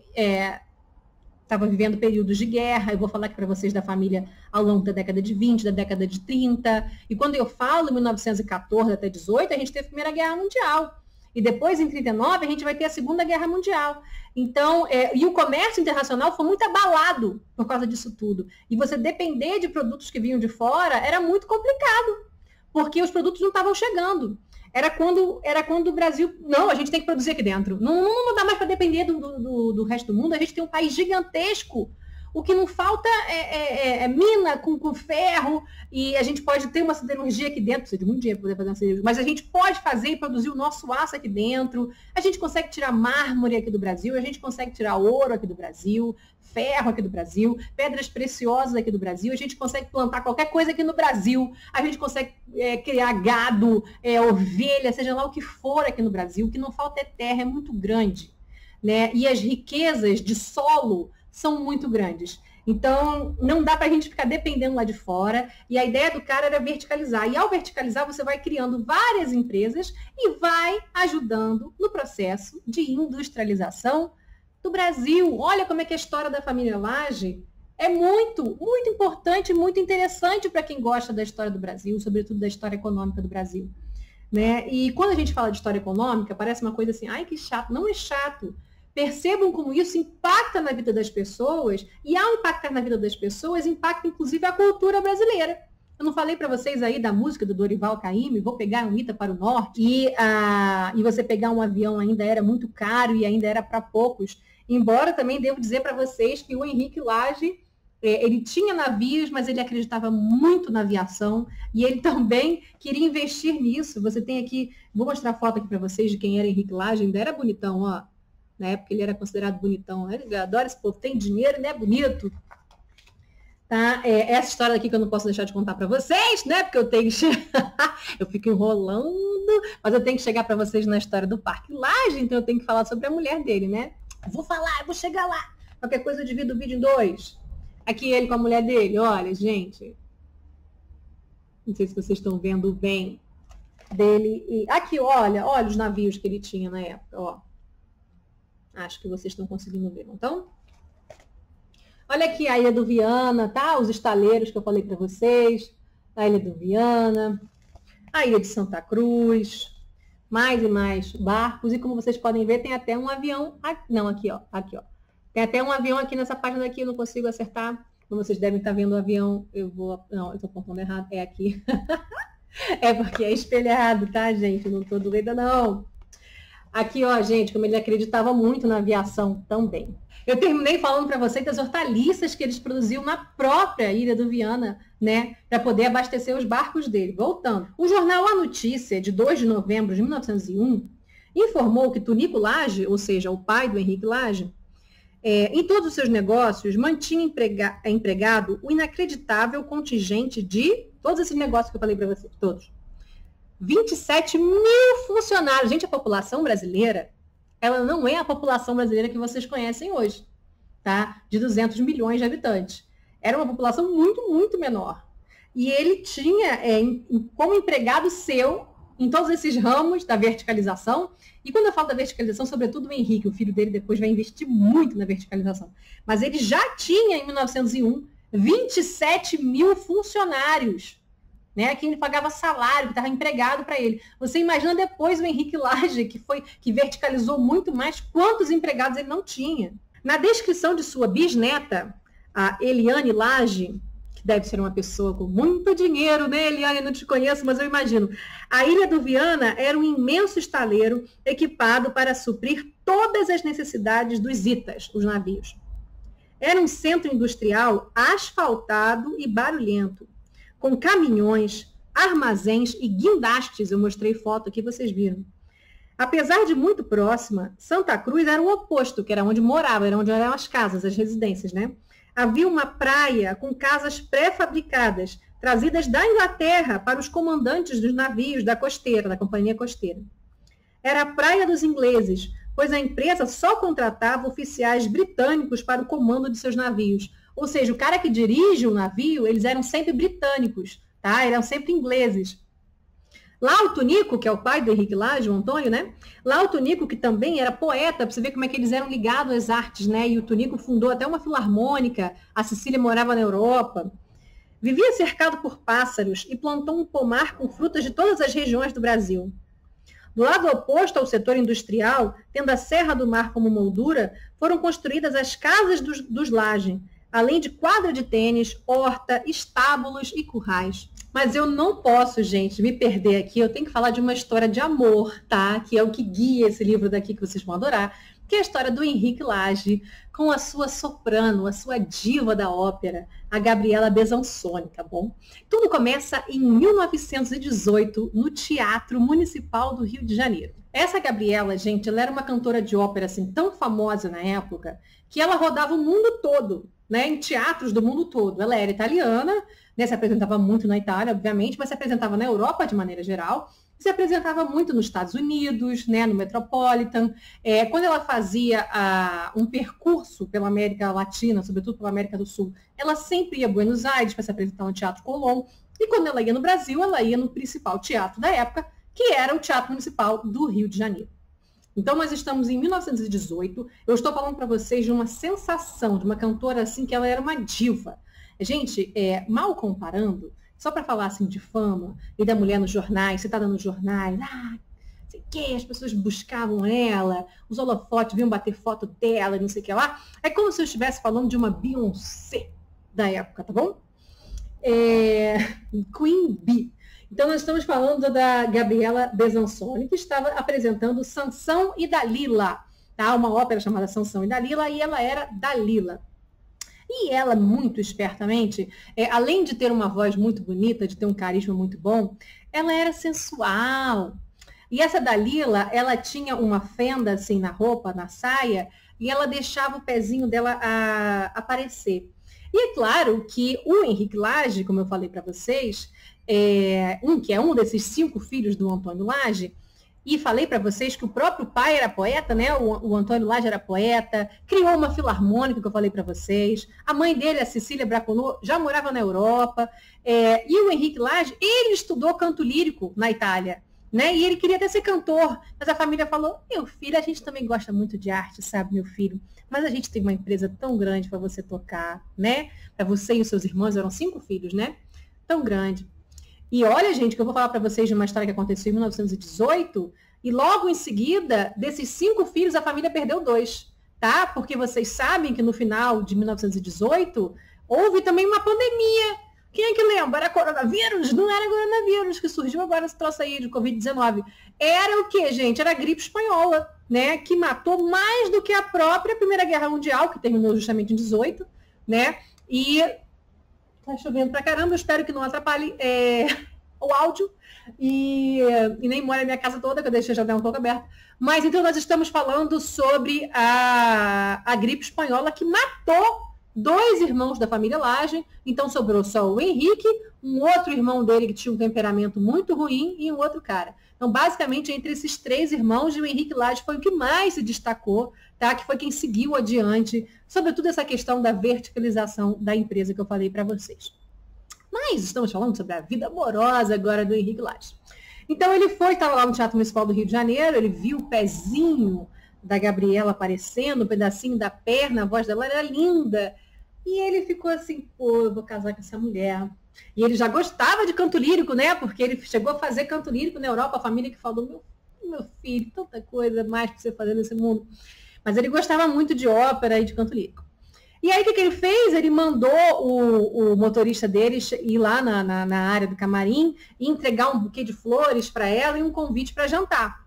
[SPEAKER 1] estava vivendo períodos de guerra. Eu vou falar aqui para vocês da família ao longo da década de 20, da década de 30. E quando eu falo em 1914 até 18, a gente teve a Primeira Guerra Mundial. E depois, em 39, a gente vai ter a Segunda Guerra Mundial. Então, e o comércio internacional foi muito abalado por causa disso tudo. E você depender de produtos que vinham de fora era muito complicado, porque os produtos não estavam chegando. Era quando o Brasil... Não, a gente tem que produzir aqui dentro. Não dá mais para depender do resto do mundo. A gente tem um país gigantesco. O que não falta é mina com ferro, e a gente pode ter uma siderurgia aqui dentro, precisa de muito dinheiro para poder fazer uma siderurgia, mas a gente pode fazer e produzir o nosso aço aqui dentro, a gente consegue tirar mármore aqui do Brasil, a gente consegue tirar ouro aqui do Brasil, ferro aqui do Brasil, pedras preciosas aqui do Brasil, a gente consegue plantar qualquer coisa aqui no Brasil, a gente consegue criar gado, ovelha, seja lá o que for aqui no Brasil. O que não falta é terra, é muito grande, né? E as riquezas de solo são muito grandes. Então, não dá para a gente ficar dependendo lá de fora. E a ideia do cara era verticalizar. E ao verticalizar, você vai criando várias empresas e vai ajudando no processo de industrialização do Brasil. Olha como é que a história da família Lage é muito, muito importante, muito interessante para quem gosta da história do Brasil, sobretudo da história econômica do Brasil, né? E quando a gente fala de história econômica, parece uma coisa assim, ai, que chato. Não é chato. Percebam como isso impacta na vida das pessoas, e ao impactar na vida das pessoas, impacta inclusive a cultura brasileira. Eu não falei para vocês aí da música do Dorival Caymmi, Vou Pegar um Ita para o Norte, e você pegar um avião ainda era muito caro e ainda era para poucos. Embora também devo dizer para vocês que o Henrique Lage, ele tinha navios, mas ele acreditava muito na aviação, e ele também queria investir nisso. Você tem aqui, vou mostrar a foto aqui para vocês de quem era Henrique Lage, ainda era bonitão, ó. Na época ele era considerado bonitão. Ele adora esse povo, tem dinheiro, né? Bonito. Tá? Essa história aqui que eu não posso deixar de contar para vocês, né? Porque eu tenho que eu fico enrolando, mas eu tenho que chegar para vocês na história do Parque Lage, então eu tenho que falar sobre a mulher dele, né? Eu vou chegar lá. Qualquer coisa eu divido o vídeo em 2. Aqui ele com a mulher dele, olha, gente. Não sei se vocês estão vendo bem dele. E aqui, olha os navios que ele tinha na época, ó. Acho que vocês estão conseguindo ver, não estão? Olha aqui a Ilha do Viana, tá? Os estaleiros que eu falei para vocês. A Ilha do Viana, a Ilha de Santa Cruz, mais e mais barcos. E como vocês podem ver, tem até um avião... Não, aqui, ó. Tem até um avião aqui nessa página aqui, eu não consigo acertar. Como vocês devem estar vendo o avião, Não, eu estou contando errado. É aqui. É porque é espelhado, tá, gente? Eu não estou doida, não. Aqui, ó, gente, como ele acreditava muito na aviação também. Eu terminei falando para vocês das hortaliças que eles produziam na própria Ilha do Viana, né, para poder abastecer os barcos dele. Voltando. O jornal A Notícia, de 2 de novembro de 1901, informou que Tunico Lage, ou seja, o pai do Henrique Lage, em todos os seus negócios, mantinha empregado o inacreditável contingente de todos esses negócios que eu falei para vocês, todos. 27 mil funcionários. Gente, a população brasileira, ela não é a população brasileira que vocês conhecem hoje, tá? De 200 milhões de habitantes. Era uma população muito, muito menor. E ele tinha como empregado seu, em todos esses ramos da verticalização, e quando eu falo da verticalização, sobretudo o Henrique, o filho dele depois vai investir muito na verticalização. Mas ele já tinha, em 1901, 27 mil funcionários, né, que ele pagava salário, que estava empregado para ele. Você imagina depois o Henrique Lage, que verticalizou muito mais, quantos empregados ele não tinha. Na descrição de sua bisneta, a Eliane Lage, que deve ser uma pessoa com muito dinheiro, né, Eliane? Eu não te conheço, mas eu imagino. A Ilha do Viana era um imenso estaleiro equipado para suprir todas as necessidades dos itas, os navios. Era um centro industrial asfaltado e barulhento, com caminhões, armazéns e guindastes. Eu mostrei foto aqui, vocês viram. Apesar de muito próxima, Santa Cruz era o oposto, que era onde morava, era onde eram as casas, as residências, né? Havia uma praia com casas pré-fabricadas, trazidas da Inglaterra para os comandantes dos navios da costeira, da companhia costeira. Era a praia dos ingleses, pois a empresa só contratava oficiais britânicos para o comando de seus navios. Ou seja, o cara que dirige o navio, eles eram sempre britânicos, tá? Eram sempre ingleses. Lá o Tunico, que é o pai do Henrique Lage, o Antônio, né? Lá o Tunico, que também era poeta, para você ver como é que eles eram ligados às artes, né? E o Tunico fundou até uma filarmônica, a Cecília morava na Europa. Vivia cercado por pássaros e plantou um pomar com frutas de todas as regiões do Brasil. Do lado oposto ao setor industrial, tendo a Serra do Mar como moldura, foram construídas as casas dos Lage, além de quadra de tênis, horta, estábulos e currais. Mas eu não posso, gente, me perder aqui. Eu tenho que falar de uma história de amor, tá? Que é o que guia esse livro daqui que vocês vão adorar, que é a história do Henrique Lage com a sua soprano, a sua diva da ópera, a Gabriela Besanconi, tá bom? Tudo começa em 1918 no Teatro Municipal do Rio de Janeiro. Essa Gabriela, gente, ela era uma cantora de ópera assim tão famosa na época que ela rodava o mundo todo, né, em teatros do mundo todo. Ela era italiana, né, se apresentava muito na Itália, obviamente, mas se apresentava na Europa de maneira geral, se apresentava muito nos Estados Unidos, né, no Metropolitan. Quando ela fazia um percurso pela América Latina, sobretudo pela América do Sul, ela sempre ia a Buenos Aires para se apresentar no Teatro Colón, e quando ela ia no Brasil, ela ia no principal teatro da época, que era o Teatro Municipal do Rio de Janeiro. Então, nós estamos em 1918, eu estou falando para vocês de uma sensação, de uma cantora assim, que ela era uma diva. Gente, mal comparando, só para falar assim de fama e da mulher nos jornais, você está dando jornais, sei que, as pessoas buscavam ela, os holofotes vinham bater foto dela, não sei o que lá. É como se eu estivesse falando de uma Beyoncé da época, tá bom? Queen Bee. Então, nós estamos falando da Gabriela Besanconi, que estava apresentando Sansão e Dalila, tá? Uma ópera chamada Sansão e Dalila, e ela era Dalila. E ela, muito espertamente, além de ter uma voz muito bonita, de ter um carisma muito bom, ela era sensual. E essa Dalila, ela tinha uma fenda assim na roupa, na saia, e ela deixava o pezinho dela aparecer. E é claro que o Henrique Lage, como eu falei para vocês, que é um desses 5 filhos do Antônio Lage, e falei para vocês que o próprio pai era poeta, né? O Antônio Lage era poeta, criou uma filarmônica que eu falei para vocês. A mãe dele, a Cecília Braconô, já morava na Europa. E o Henrique Lage, ele estudou canto lírico na Itália, né? E ele queria até ser cantor, mas a família falou: meu filho, a gente também gosta muito de arte, sabe, meu filho? Mas a gente tem uma empresa tão grande para você tocar, né? Para você e os seus irmãos, eram 5 filhos, né? Tão grande. E olha, gente, que eu vou falar para vocês de uma história que aconteceu em 1918, e logo em seguida, desses 5 filhos, a família perdeu 2, tá? Porque vocês sabem que no final de 1918, houve também uma pandemia. Quem é que lembra? Era coronavírus? Não era coronavírus que surgiu agora esse troço aí de Covid-19. Era o quê, gente? Era a gripe espanhola, né? Que matou mais do que a própria Primeira Guerra Mundial, que terminou justamente em 18, né? E tá chovendo pra caramba, eu espero que não atrapalhe o áudio e nem molhe a minha casa toda, que eu deixei a janela um pouco aberta. Mas então nós estamos falando sobre a gripe espanhola que matou 2 irmãos da família Lage, então sobrou só o Henrique, um outro irmão dele que tinha um temperamento muito ruim e um outro cara. Então, basicamente, entre esses 3 irmãos, o Henrique Lage foi o que mais se destacou, tá? Que foi quem seguiu adiante, sobretudo essa questão da verticalização da empresa que eu falei para vocês. Mas estamos falando sobre a vida amorosa agora do Henrique Lage. Então, ele estava lá no Teatro Municipal do Rio de Janeiro, ele viu o pezinho da Gabriela aparecendo, um pedacinho da perna, a voz dela era linda. E ele ficou assim, pô, eu vou casar com essa mulher. E ele já gostava de canto lírico, né? Porque ele chegou a fazer canto lírico na Europa, a família que falou, meu filho, tanta coisa mais para você fazer nesse mundo. Mas ele gostava muito de ópera e de canto lírico. E aí, o que ele fez? Ele mandou o motorista deles ir lá na área do camarim e entregar um buquê de flores para ela e um convite para jantar.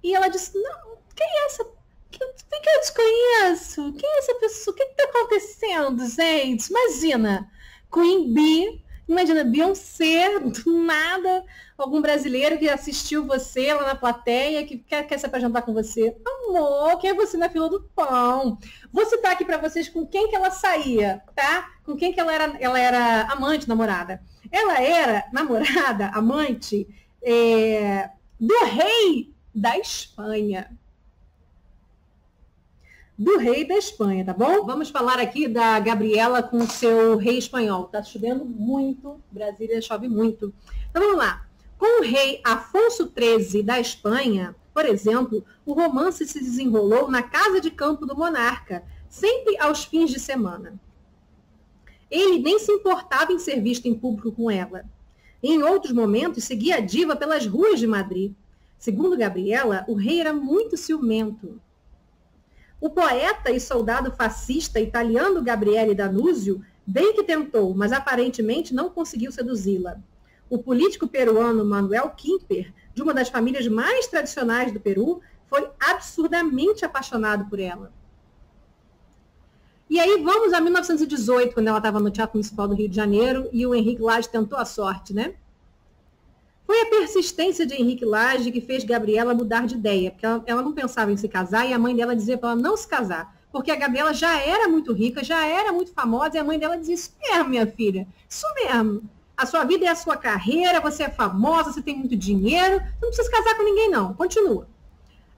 [SPEAKER 1] E ela disse, não, quem é essa? Que eu desconheço? Quem é essa pessoa? O que está acontecendo, gente? Imagina, Queen Bee, imagina, Beyoncé, do nada, algum brasileiro que assistiu você lá na plateia, que quer se apresentar com você. Amor, quem é você na fila do pão? Vou citar aqui para vocês com quem que ela saía, tá? Com quem que ela era amante, namorada. Ela era namorada, amante do rei da Espanha. Do rei da Espanha, tá bom? Vamos falar aqui da Gabriela com o seu rei espanhol. Tá chovendo muito, Brasília chove muito. Então vamos lá. Com o rei Afonso XIII da Espanha, por exemplo, o romance se desenrolou na casa de campo do monarca, sempre aos fins de semana. Ele nem se importava em ser visto em público com ela. Em outros momentos, seguia a diva pelas ruas de Madrid. Segundo Gabriela, o rei era muito ciumento. O poeta e soldado fascista italiano Gabriele D'Annunzio bem que tentou, mas aparentemente não conseguiu seduzi-la. O político peruano Manuel Quimper, de uma das famílias mais tradicionais do Peru, foi absurdamente apaixonado por ela. E aí vamos a 1918, quando ela estava no Teatro Municipal do Rio de Janeiro e o Henrique Lage tentou a sorte, né? Foi a persistência de Henrique Lage que fez Gabriela mudar de ideia, porque ela não pensava em se casar e a mãe dela dizia para ela não se casar, porque a Gabriela já era muito rica, já era muito famosa e a mãe dela dizia, isso mesmo, minha filha, isso mesmo. A sua vida é a sua carreira, você é famosa, você tem muito dinheiro, você não precisa se casar com ninguém não, continua.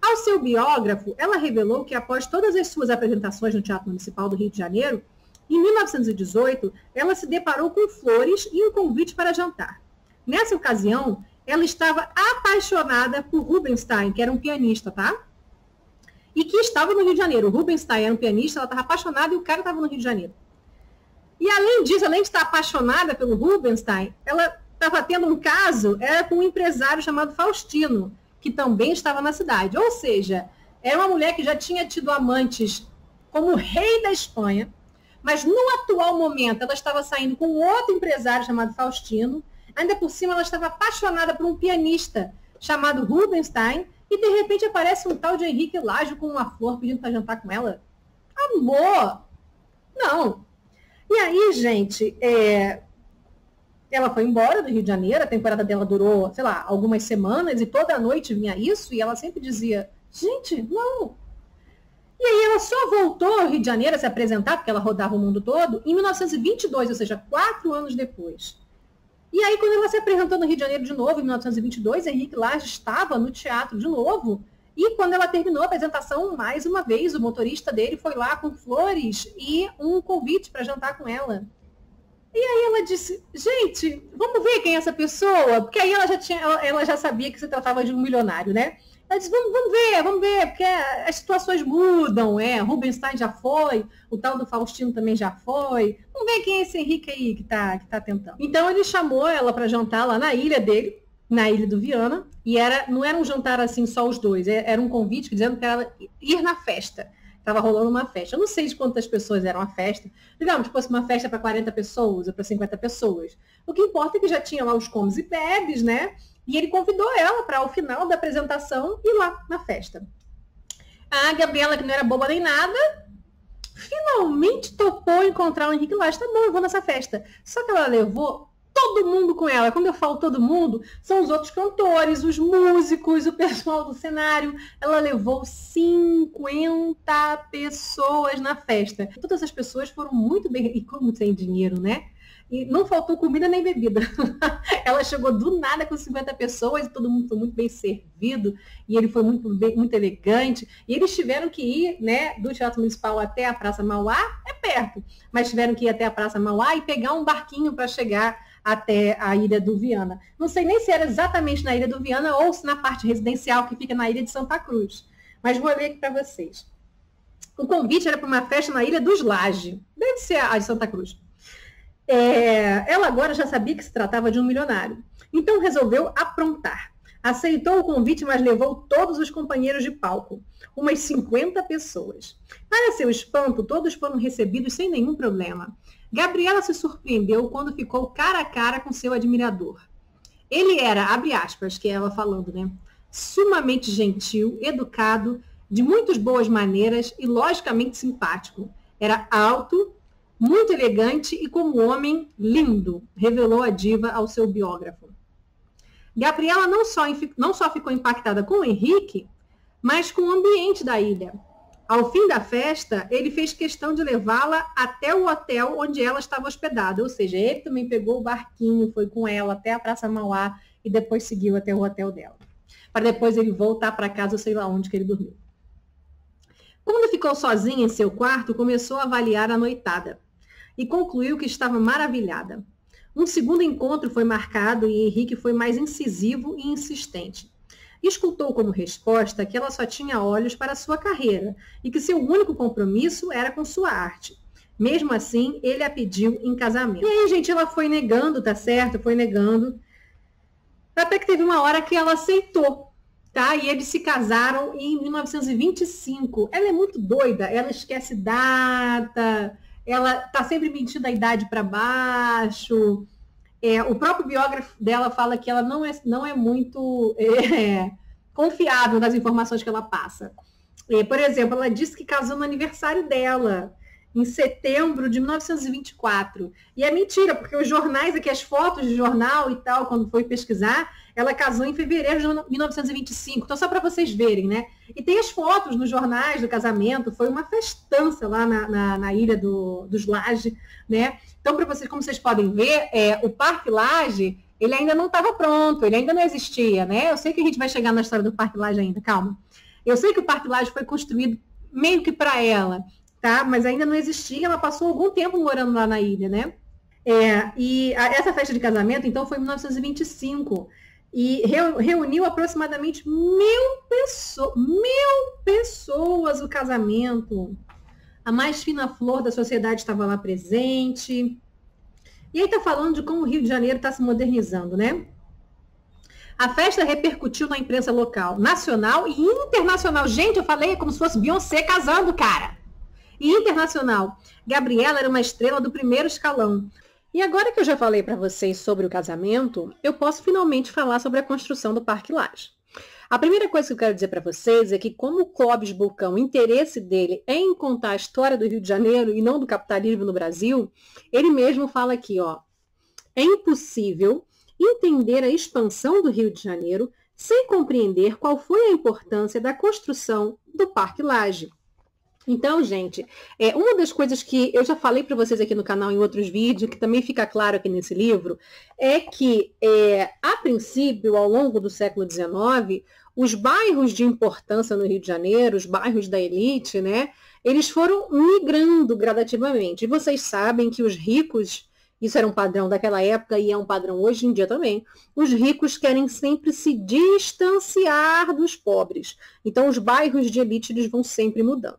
[SPEAKER 1] Ao seu biógrafo, ela revelou que após todas as suas apresentações no Teatro Municipal do Rio de Janeiro, em 1918, ela se deparou com flores e um convite para jantar. Nessa ocasião, ela estava apaixonada por Rubinstein, que era um pianista, tá? E que estava no Rio de Janeiro. O Rubinstein era um pianista, ela estava apaixonada e o cara estava no Rio de Janeiro. E além disso, além de estar apaixonada pelo Rubinstein, ela estava tendo um caso com um empresário chamado Faustino, que também estava na cidade. Ou seja, era uma mulher que já tinha tido amantes como rei da Espanha, mas no atual momento ela estava saindo com outro empresário chamado Faustino. Ainda por cima, ela estava apaixonada por um pianista chamado Rubinstein e, de repente, aparece um tal de Henrique Lage com uma flor pedindo para jantar com ela. Amor! Não. E aí, gente, ela foi embora do Rio de Janeiro, a temporada dela durou, sei lá, algumas semanas e toda noite vinha isso e ela sempre dizia, gente, não. E aí ela só voltou ao Rio de Janeiro a se apresentar, porque ela rodava o mundo todo, em 1922, ou seja, 4 anos depois. E aí, quando ela se apresentou no Rio de Janeiro de novo, em 1922, Henrique Lage estava no teatro de novo. E quando ela terminou a apresentação, mais uma vez, o motorista dele foi lá com flores e um convite para jantar com ela. E aí ela disse, gente, vamos ver quem é essa pessoa? Porque aí ela já sabia que se tratava de um milionário, né? Ela disse, vamos ver, porque as situações mudam, Rubinstein já foi, o tal do Faustino também já foi. Vamos ver quem é esse Henrique aí que tá tentando. Então ele chamou ela para jantar lá na ilha dele, na ilha do Viana, e não era um jantar assim só os dois, era um convite dizendo para ela ir na festa. Estava rolando uma festa. Eu não sei de quantas pessoas era uma festa. Digamos que fosse uma festa para 40 pessoas ou para 50 pessoas. O que importa é que já tinha lá os comes e bebes, né? E ele convidou ela para, ao final da apresentação, ir lá na festa. A Gabriela, que não era boba nem nada, finalmente topou encontrar o Henrique Lage. Tá bom, eu vou nessa festa. Só que ela levou todo mundo com ela. Quando eu falo todo mundo, são os outros cantores, os músicos, o pessoal do cenário. Ela levou 50 pessoas na festa. Todas as pessoas foram muito bem... E como tem dinheiro, né? E não faltou comida nem bebida. Ela chegou do nada com 50 pessoas e todo mundo foi muito bem servido. E ele foi muito elegante. E eles tiveram que ir, né, do Teatro Municipal até a Praça Mauá, é perto. Mas tiveram que ir até a Praça Mauá e pegar um barquinho para chegar até a Ilha do Viana. Não sei nem se era exatamente na Ilha do Viana ou se na parte residencial que fica na Ilha de Santa Cruz. Mas vou ler aqui para vocês. O convite era para uma festa na Ilha dos Lage. Deve ser a de Santa Cruz. Ela agora já sabia que se tratava de um milionário. Então resolveu aprontar. Aceitou o convite, mas levou todos os companheiros de palco, umas 50 pessoas. Para seu espanto, todos foram recebidos sem nenhum problema. Gabriela se surpreendeu quando ficou cara a cara com seu admirador. Ele era, abre aspas, que é ela falando, né? Sumamente gentil, educado, de muitas boas maneiras e logicamente simpático. Era alto, muito elegante e como homem lindo, revelou a diva ao seu biógrafo. Gabriela não só ficou impactada com o Henrique, mas com o ambiente da ilha. Ao fim da festa, ele fez questão de levá-la até o hotel onde ela estava hospedada. Ou seja, ele também pegou o barquinho, foi com ela até a Praça Mauá e depois seguiu até o hotel dela. Para depois ele voltar para casa, sei lá onde que ele dormiu. Quando ficou sozinha em seu quarto, começou a avaliar a noitada e concluiu que estava maravilhada. Um segundo encontro foi marcado e Henrique foi mais incisivo e insistente. Escutou como resposta que ela só tinha olhos para sua carreira e que seu único compromisso era com sua arte. Mesmo assim, ele a pediu em casamento. E aí, gente, ela foi negando, tá certo? Foi negando. Até que teve uma hora que ela aceitou, tá? E eles se casaram em 1925. Ela é muito doida, ela esquece data, ela tá sempre mentindo a idade para baixo. O próprio biógrafo dela fala que ela não é muito confiável nas informações que ela passa. Por exemplo, ela disse que casou no aniversário dela, em setembro de 1924. E é mentira, porque os jornais aqui, as fotos de jornal e tal, quando foi pesquisar, ela casou em fevereiro de 1925. Então, só para vocês verem, né? E tem as fotos nos jornais do casamento, foi uma festança lá na ilha dos Laje, né? Então, para vocês, como vocês podem ver, o Parque Laje, ele ainda não estava pronto, ele ainda não existia, né? Eu sei que a gente vai chegar na história do Parque Laje ainda, calma. Eu sei que o Parque Laje foi construído meio que para ela, tá? Mas ainda não existia, ela passou algum tempo morando lá na ilha, né? Essa festa de casamento, então, foi em 1925 e reuniu aproximadamente 1.000 pessoas o casamento. A mais fina flor da sociedade estava lá presente. E aí está falando de como o Rio de Janeiro está se modernizando, né? A festa repercutiu na imprensa local, nacional e internacional. Gente, eu falei como se fosse Beyoncé casando, cara. E internacional. Gabriela era uma estrela do primeiro escalão. E agora que eu já falei para vocês sobre o casamento, eu posso finalmente falar sobre a construção do Parque Lage. A primeira coisa que eu quero dizer para vocês é que, como o Clóvis Bulcão, o interesse dele é em contar a história do Rio de Janeiro e não do capitalismo no Brasil, ele mesmo fala aqui, ó, é impossível entender a expansão do Rio de Janeiro sem compreender qual foi a importância da construção do Parque Lage. Então, gente, uma das coisas que eu já falei para vocês aqui no canal em outros vídeos, que também fica claro aqui nesse livro, é que, a princípio, ao longo do século XIX, os bairros de importância no Rio de Janeiro, os bairros da elite, né, eles foram migrando gradativamente. E vocês sabem que os ricos, isso era um padrão daquela época e é um padrão hoje em dia também, os ricos querem sempre se distanciar dos pobres. Então, os bairros de elite eles vão sempre mudando.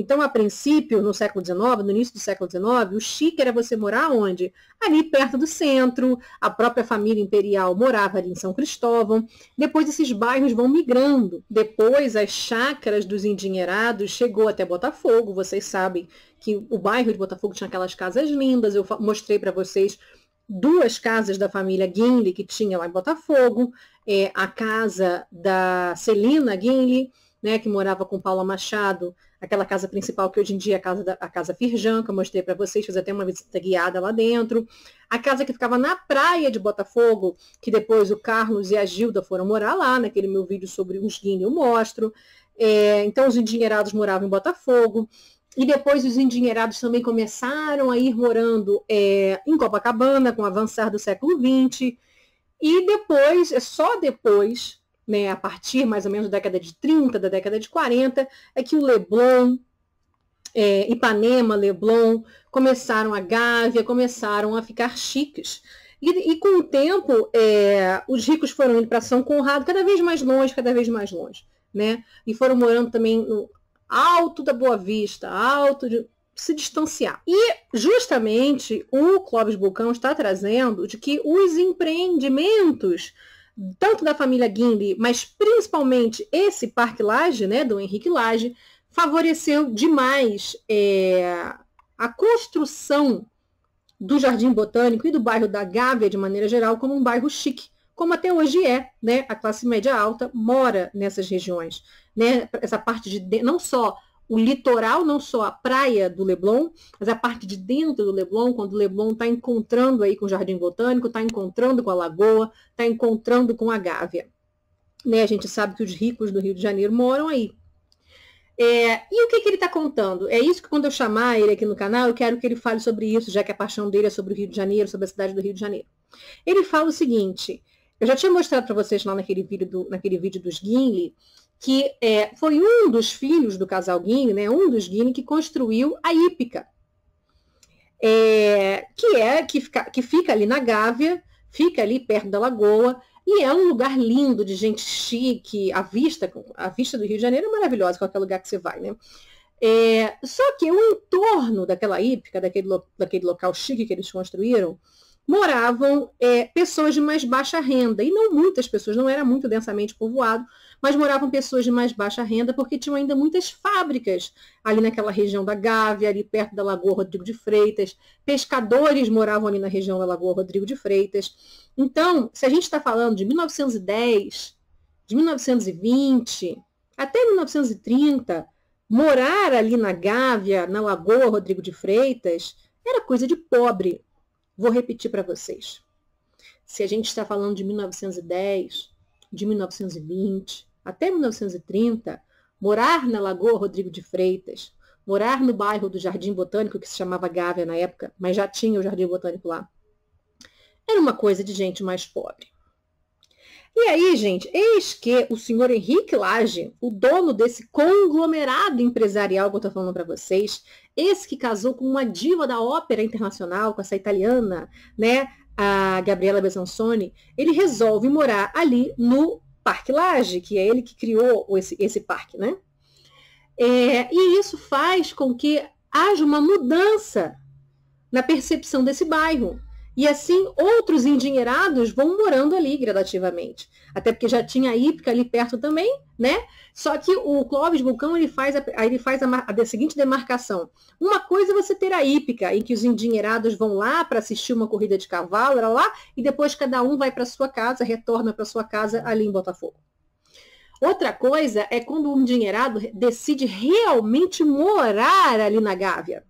[SPEAKER 1] Então, a princípio, no século XIX, no início do século XIX, o chique era você morar onde? Ali perto do centro, a própria família imperial morava ali em São Cristóvão. Depois, esses bairros vão migrando. Depois, as chácaras dos endinheirados chegou até Botafogo. Vocês sabem que o bairro de Botafogo tinha aquelas casas lindas. Eu mostrei para vocês 2 casas da família Guinle que tinha lá em Botafogo. A casa da Celina Guinle, né, que morava com Paula Machado, aquela casa principal que hoje em dia é a casa Firjan, que eu mostrei para vocês, fiz até uma visita guiada lá dentro. A casa que ficava na praia de Botafogo, que depois o Carlos e a Gilda foram morar lá, naquele meu vídeo sobre os Guinle eu mostro. Então os endinheirados moravam em Botafogo. E depois os endinheirados também começaram a ir morando em Copacabana, com o avançar do século XX. E depois, só depois, né, a partir mais ou menos da década de 30, da década de 40, é que o Leblon, Ipanema, Leblon, começaram a Gávea, começaram a ficar chiques. E com o tempo, os ricos foram indo para São Conrado cada vez mais longe, né? E foram morando também no alto da Boa Vista, alto de se distanciar. E justamente o Clóvis Bulcão está trazendo de que os empreendimentos tanto da família Guinle, mas principalmente esse Parque Lage, né, do Henrique Lage, favoreceu demais a construção do Jardim Botânico e do bairro da Gávea, de maneira geral, como um bairro chique, como até hoje é, né? A classe média alta mora nessas regiões, né? Essa parte de não só o litoral, não só a praia do Leblon, mas a parte de dentro do Leblon, quando o Leblon está encontrando aí com o Jardim Botânico, está encontrando com a Lagoa, está encontrando com a Gávea. Né? A gente sabe que os ricos do Rio de Janeiro moram aí. E o que ele está contando? É isso que quando eu chamar ele aqui no canal, eu quero que ele fale sobre isso, já que a paixão dele é sobre o Rio de Janeiro, sobre a cidade do Rio de Janeiro. Ele fala o seguinte, eu já tinha mostrado para vocês lá naquele vídeo dos Guinle, que foi um dos filhos do casal Guinle, né, um dos Guinle, que construiu a Hípica, que fica ali na Gávea, fica ali perto da Lagoa, e é um lugar lindo, de gente chique, a vista do Rio de Janeiro é maravilhosa, qualquer lugar que você vai, né? Só que o entorno daquela hípica, daquele local chique que eles construíram, moravam pessoas de mais baixa renda, e não muitas pessoas, não era muito densamente povoado, mas moravam pessoas de mais baixa renda, porque tinham ainda muitas fábricas ali naquela região da Gávea, ali perto da Lagoa Rodrigo de Freitas, pescadores moravam ali na região da Lagoa Rodrigo de Freitas. Então, se a gente está falando de 1910, de 1920, até 1930, morar ali na Gávea, na Lagoa Rodrigo de Freitas, era coisa de pobre. Vou repetir para vocês. Se a gente está falando de 1910, de 1920, até 1930, morar na Lagoa Rodrigo de Freitas, morar no bairro do Jardim Botânico, que se chamava Gávea na época, mas já tinha o Jardim Botânico lá, era uma coisa de gente mais pobre. E aí, gente, eis que o senhor Henrique Lage, o dono desse conglomerado empresarial que eu estou falando para vocês, esse que casou com uma diva da ópera internacional, com essa italiana, né, a Gabriela Besanconi, ele resolve morar ali no Parque Lage, que é ele que criou esse parque, né? E isso faz com que haja uma mudança na percepção desse bairro. E assim, outros endinheirados vão morando ali gradativamente. Até porque já tinha a Hípica ali perto também, né? Só que o Clóvis Vulcão, ele faz a seguinte demarcação. Uma coisa é você ter a Hípica, em que os endinheirados vão lá para assistir uma corrida de cavalo, era lá, e depois cada um vai para sua casa, retorna para sua casa ali em Botafogo. Outra coisa é quando o endinheirado decide realmente morar ali na Gávea.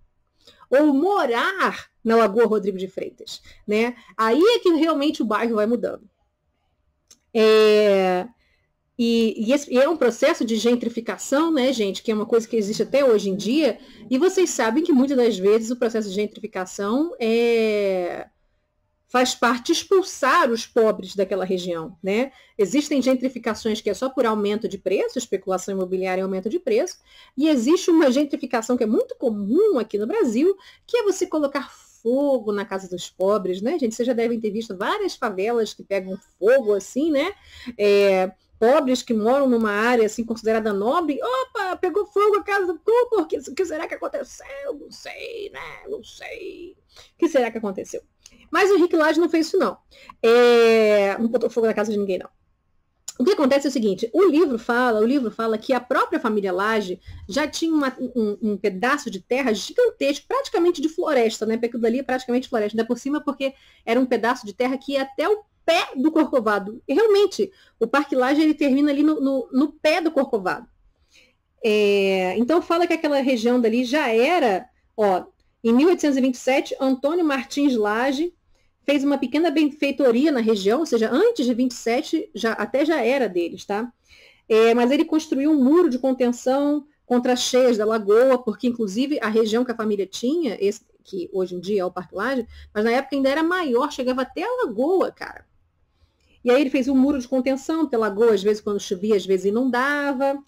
[SPEAKER 1] Ou morar na Lagoa Rodrigo de Freitas, né? Aí é que realmente o bairro vai mudando. E é um processo de gentrificação, né, gente, que é uma coisa que existe até hoje em dia, e vocês sabem que muitas das vezes o processo de gentrificação faz parte de expulsar os pobres daquela região, né? Existem gentrificações que é só por aumento de preço, especulação imobiliária e aumento de preço, e existe uma gentrificação que é muito comum aqui no Brasil, que é você colocar fogo na casa dos pobres, né, gente? Vocês já devem ter visto várias favelas que pegam fogo assim, né? Pobres que moram numa área assim considerada nobre, opa, pegou fogo a casa do povo, o que será que aconteceu? Não sei, né? Não sei. O que será que aconteceu? Mas o Henrique Lage não fez isso, não. Não botou fogo na casa de ninguém, não. O que acontece é o seguinte, o livro fala que a própria família Lage já tinha um pedaço de terra gigantesco, praticamente de floresta, né? Porque aquilo dali é praticamente floresta, ainda por cima porque era um pedaço de terra que ia até o pé do Corcovado. E realmente, o Parque Lage ele termina ali no pé do Corcovado. Então fala que aquela região dali já era, em 1827, Antônio Martins Lage fez uma pequena benfeitoria na região, ou seja, antes de 27 já era deles, tá? Mas ele construiu um muro de contenção contra as cheias da lagoa, porque inclusive a região que a família tinha, que hoje em dia é o Parque Lage, mas na época ainda era maior, chegava até a lagoa, cara. E aí ele fez um muro de contenção, porque a lagoa, às vezes, quando chovia, às vezes inundava.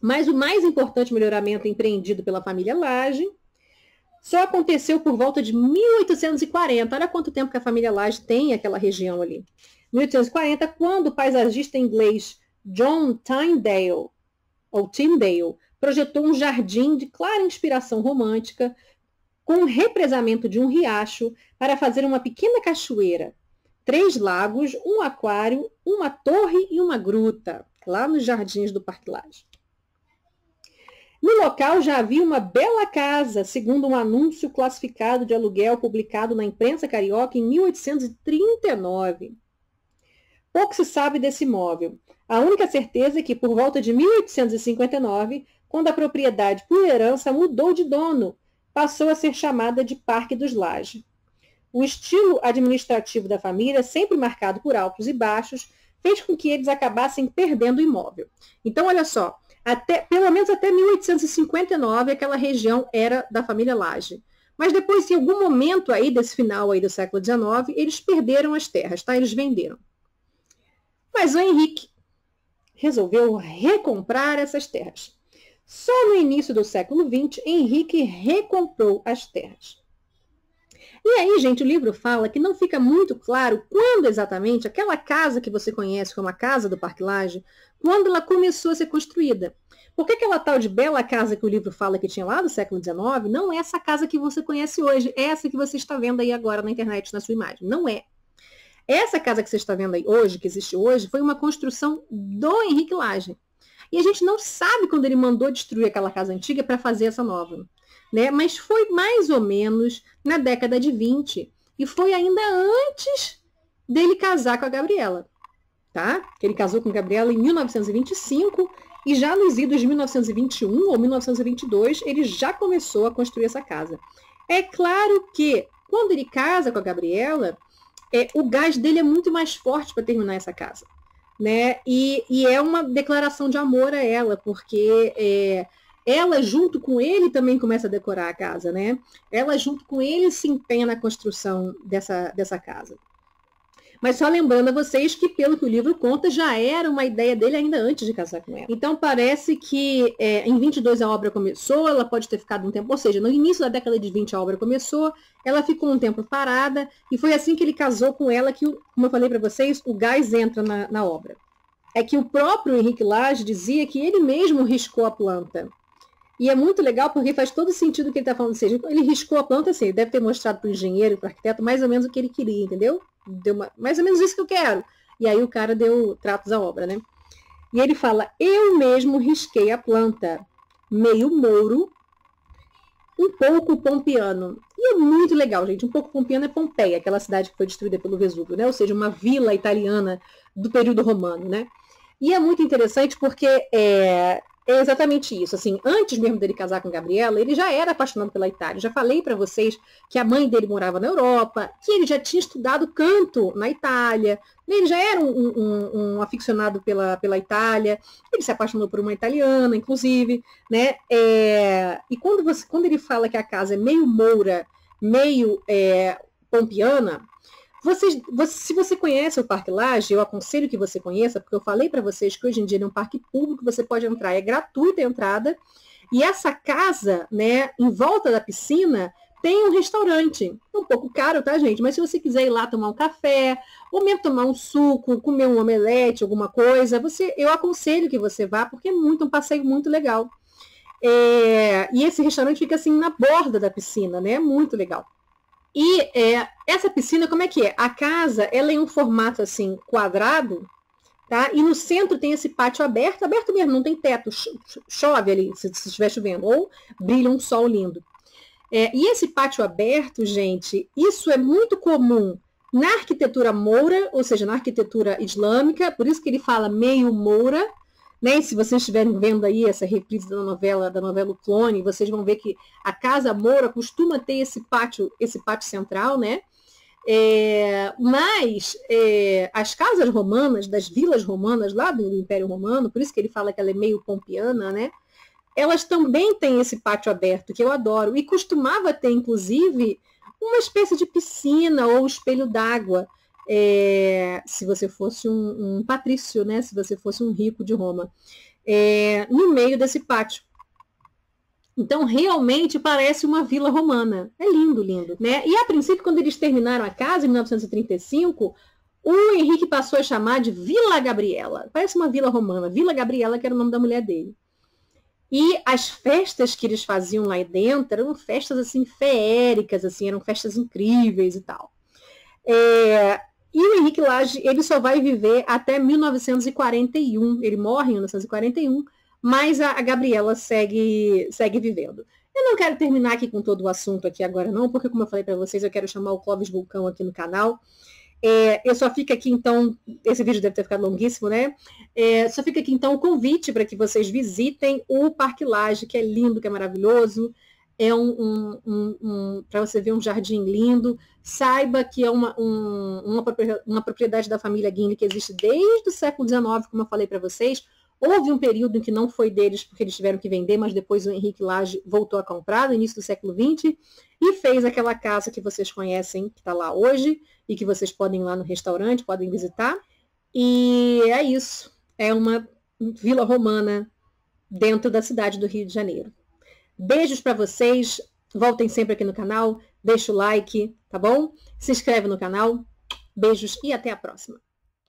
[SPEAKER 1] Mas o mais importante melhoramento empreendido pela família Lage só aconteceu por volta de 1840. Olha quanto tempo que a família Lage tem aquela região ali. 1840, quando o paisagista inglês John Tyndale projetou um jardim de clara inspiração romântica com o represamento de um riacho para fazer uma pequena cachoeira,
[SPEAKER 2] 3 lagos, um aquário, uma torre e uma gruta, lá nos jardins do Parque Lage. No local já havia uma bela casa, segundo um anúncio classificado de aluguel publicado na imprensa carioca em 1839. Pouco se sabe desse imóvel. A única certeza é que, por volta de 1859, quando a propriedade por herança mudou de dono, passou a ser chamada de Parque dos Lage. O estilo administrativo da família, sempre marcado por altos e baixos, fez com que eles acabassem perdendo o imóvel. Então, olha só, pelo menos até 1859, aquela região era da família Lage. Mas depois, em algum momento aí desse final aí do século XIX, eles perderam as terras, tá? Eles venderam. Mas o Henrique resolveu recomprar essas terras. Só no início do século XX, Henrique recomprou as terras. E aí, gente, o livro fala que não fica muito claro quando exatamente aquela casa que você conhece como a casa do Parque Lage, quando ela começou a ser construída. Porque aquela tal de bela casa que o livro fala que tinha lá do século XIX, não é essa casa que você conhece hoje, é essa que você está vendo aí agora na internet, na sua imagem. Não é. Essa casa que você está vendo aí hoje, que existe hoje, foi uma construção do Henrique Lage. E a gente não sabe quando ele mandou destruir aquela casa antiga para fazer essa nova. Né? Mas foi mais ou menos na década de 20. E foi ainda antes dele casar com a Gabriela. Tá? Ele casou com a Gabriela em 1925 e já nos idos de 1921 ou 1922 ele já começou a construir essa casa. É claro que quando ele casa com a Gabriela, o gás dele é muito mais forte para terminar essa casa. Né? E é uma declaração de amor a ela, porque ela junto com ele também começa a decorar a casa, né? Ela junto com ele se empenha na construção dessa casa. Mas só lembrando a vocês que, pelo que o livro conta, já era uma ideia dele ainda antes de casar com ela. Então parece que em 22 a obra começou, ela pode ter ficado um tempo, ou seja, no início da década de 20 a obra começou, ela ficou um tempo parada, e foi assim que ele casou com ela que, como eu falei para vocês, o gás entra na obra. É que o próprio Henrique Lage dizia que ele mesmo riscou a planta. E é muito legal porque faz todo sentido o que ele está falando. Ou seja, ele riscou a planta assim, ele deve ter mostrado para o engenheiro, para o arquiteto, mais ou menos o que ele queria, entendeu? Deu mais ou menos isso que eu quero. E aí o cara deu tratos à obra, né? E ele fala, eu mesmo risquei a planta, meio mouro, um pouco pompeano. E é muito legal, gente. Um pouco pompeano é Pompeia, aquela cidade que foi destruída pelo Vesúvio, né? Ou seja, uma vila italiana do período romano, né? E é muito interessante porque é exatamente isso. Assim, antes mesmo dele casar com Gabriela, ele já era apaixonado pela Itália. Já falei para vocês que a mãe dele morava na Europa, que ele já tinha estudado canto na Itália. Ele já era um aficionado pela Itália. Ele se apaixonou por uma italiana, inclusive, né? E quando ele fala que a casa é meio moura, meio pompiana, se você conhece o Parque Lage, eu aconselho que você conheça, porque eu falei para vocês que hoje em dia ele é um parque público, você pode entrar, é gratuita a entrada, e essa casa, né, em volta da piscina, tem um restaurante, um pouco caro, tá, gente? Mas se você quiser ir lá tomar um café, ou mesmo tomar um suco, comer um omelete, alguma coisa, eu aconselho que você vá, porque é um passeio muito legal. E esse restaurante fica assim na borda da piscina, né? Muito legal. E essa piscina, como é que é? A casa, ela é em um formato assim, quadrado, tá? E no centro tem esse pátio aberto mesmo, não tem teto, chove ali, se estiver chovendo, ou brilha um sol lindo. E esse pátio aberto, gente, isso é muito comum na arquitetura moura, ou seja, na arquitetura islâmica, por isso que ele fala meio moura, né? Se vocês estiverem vendo aí essa reprise da novela O Clone, vocês vão ver que a casa moura costuma ter esse pátio central, né? Mas as casas romanas, das vilas romanas lá do Império Romano, por isso que ele fala que ela é meio pompiana, né? Elas também têm esse pátio aberto, que eu adoro, e costumava ter, inclusive, uma espécie de piscina ou espelho d'água, se você fosse um patrício, né? Se você fosse um rico de Roma, no meio desse pátio. Então, realmente parece uma vila romana. É lindo, lindo, né? E, a princípio, quando eles terminaram a casa, em 1935, o Henrique passou a chamar de Vila Gabriela. Parece uma vila romana. Vila Gabriela, que era o nome da mulher dele. E as festas que eles faziam lá dentro eram festas, assim, feéricas, assim, eram festas incríveis e tal. E o Henrique Lage, ele só vai viver até 1941. Ele morre em 1941, mas a Gabriela segue vivendo. Eu não quero terminar aqui com todo o assunto aqui agora não, porque como eu falei para vocês, eu quero chamar o Clóvis Vulcão aqui no canal. Eu só fico aqui, então, esse vídeo deve ter ficado longuíssimo, né? Só fica aqui, então, o convite para que vocês visitem o Parque Lage, que é lindo, que é maravilhoso. É para você ver um jardim lindo. Saiba que é uma propriedade da família Guinle que existe desde o século XIX, como eu falei para vocês. Houve um período em que não foi deles, porque eles tiveram que vender, mas depois o Henrique Lage voltou a comprar, no início do século XX, e fez aquela casa que vocês conhecem, que está lá hoje, e que vocês podem ir lá no restaurante, podem visitar. E é isso. É uma vila romana dentro da cidade do Rio de Janeiro. Beijos para vocês. Voltem sempre aqui no canal. Deixa o like, tá bom? Se inscreve no canal. Beijos e até a próxima.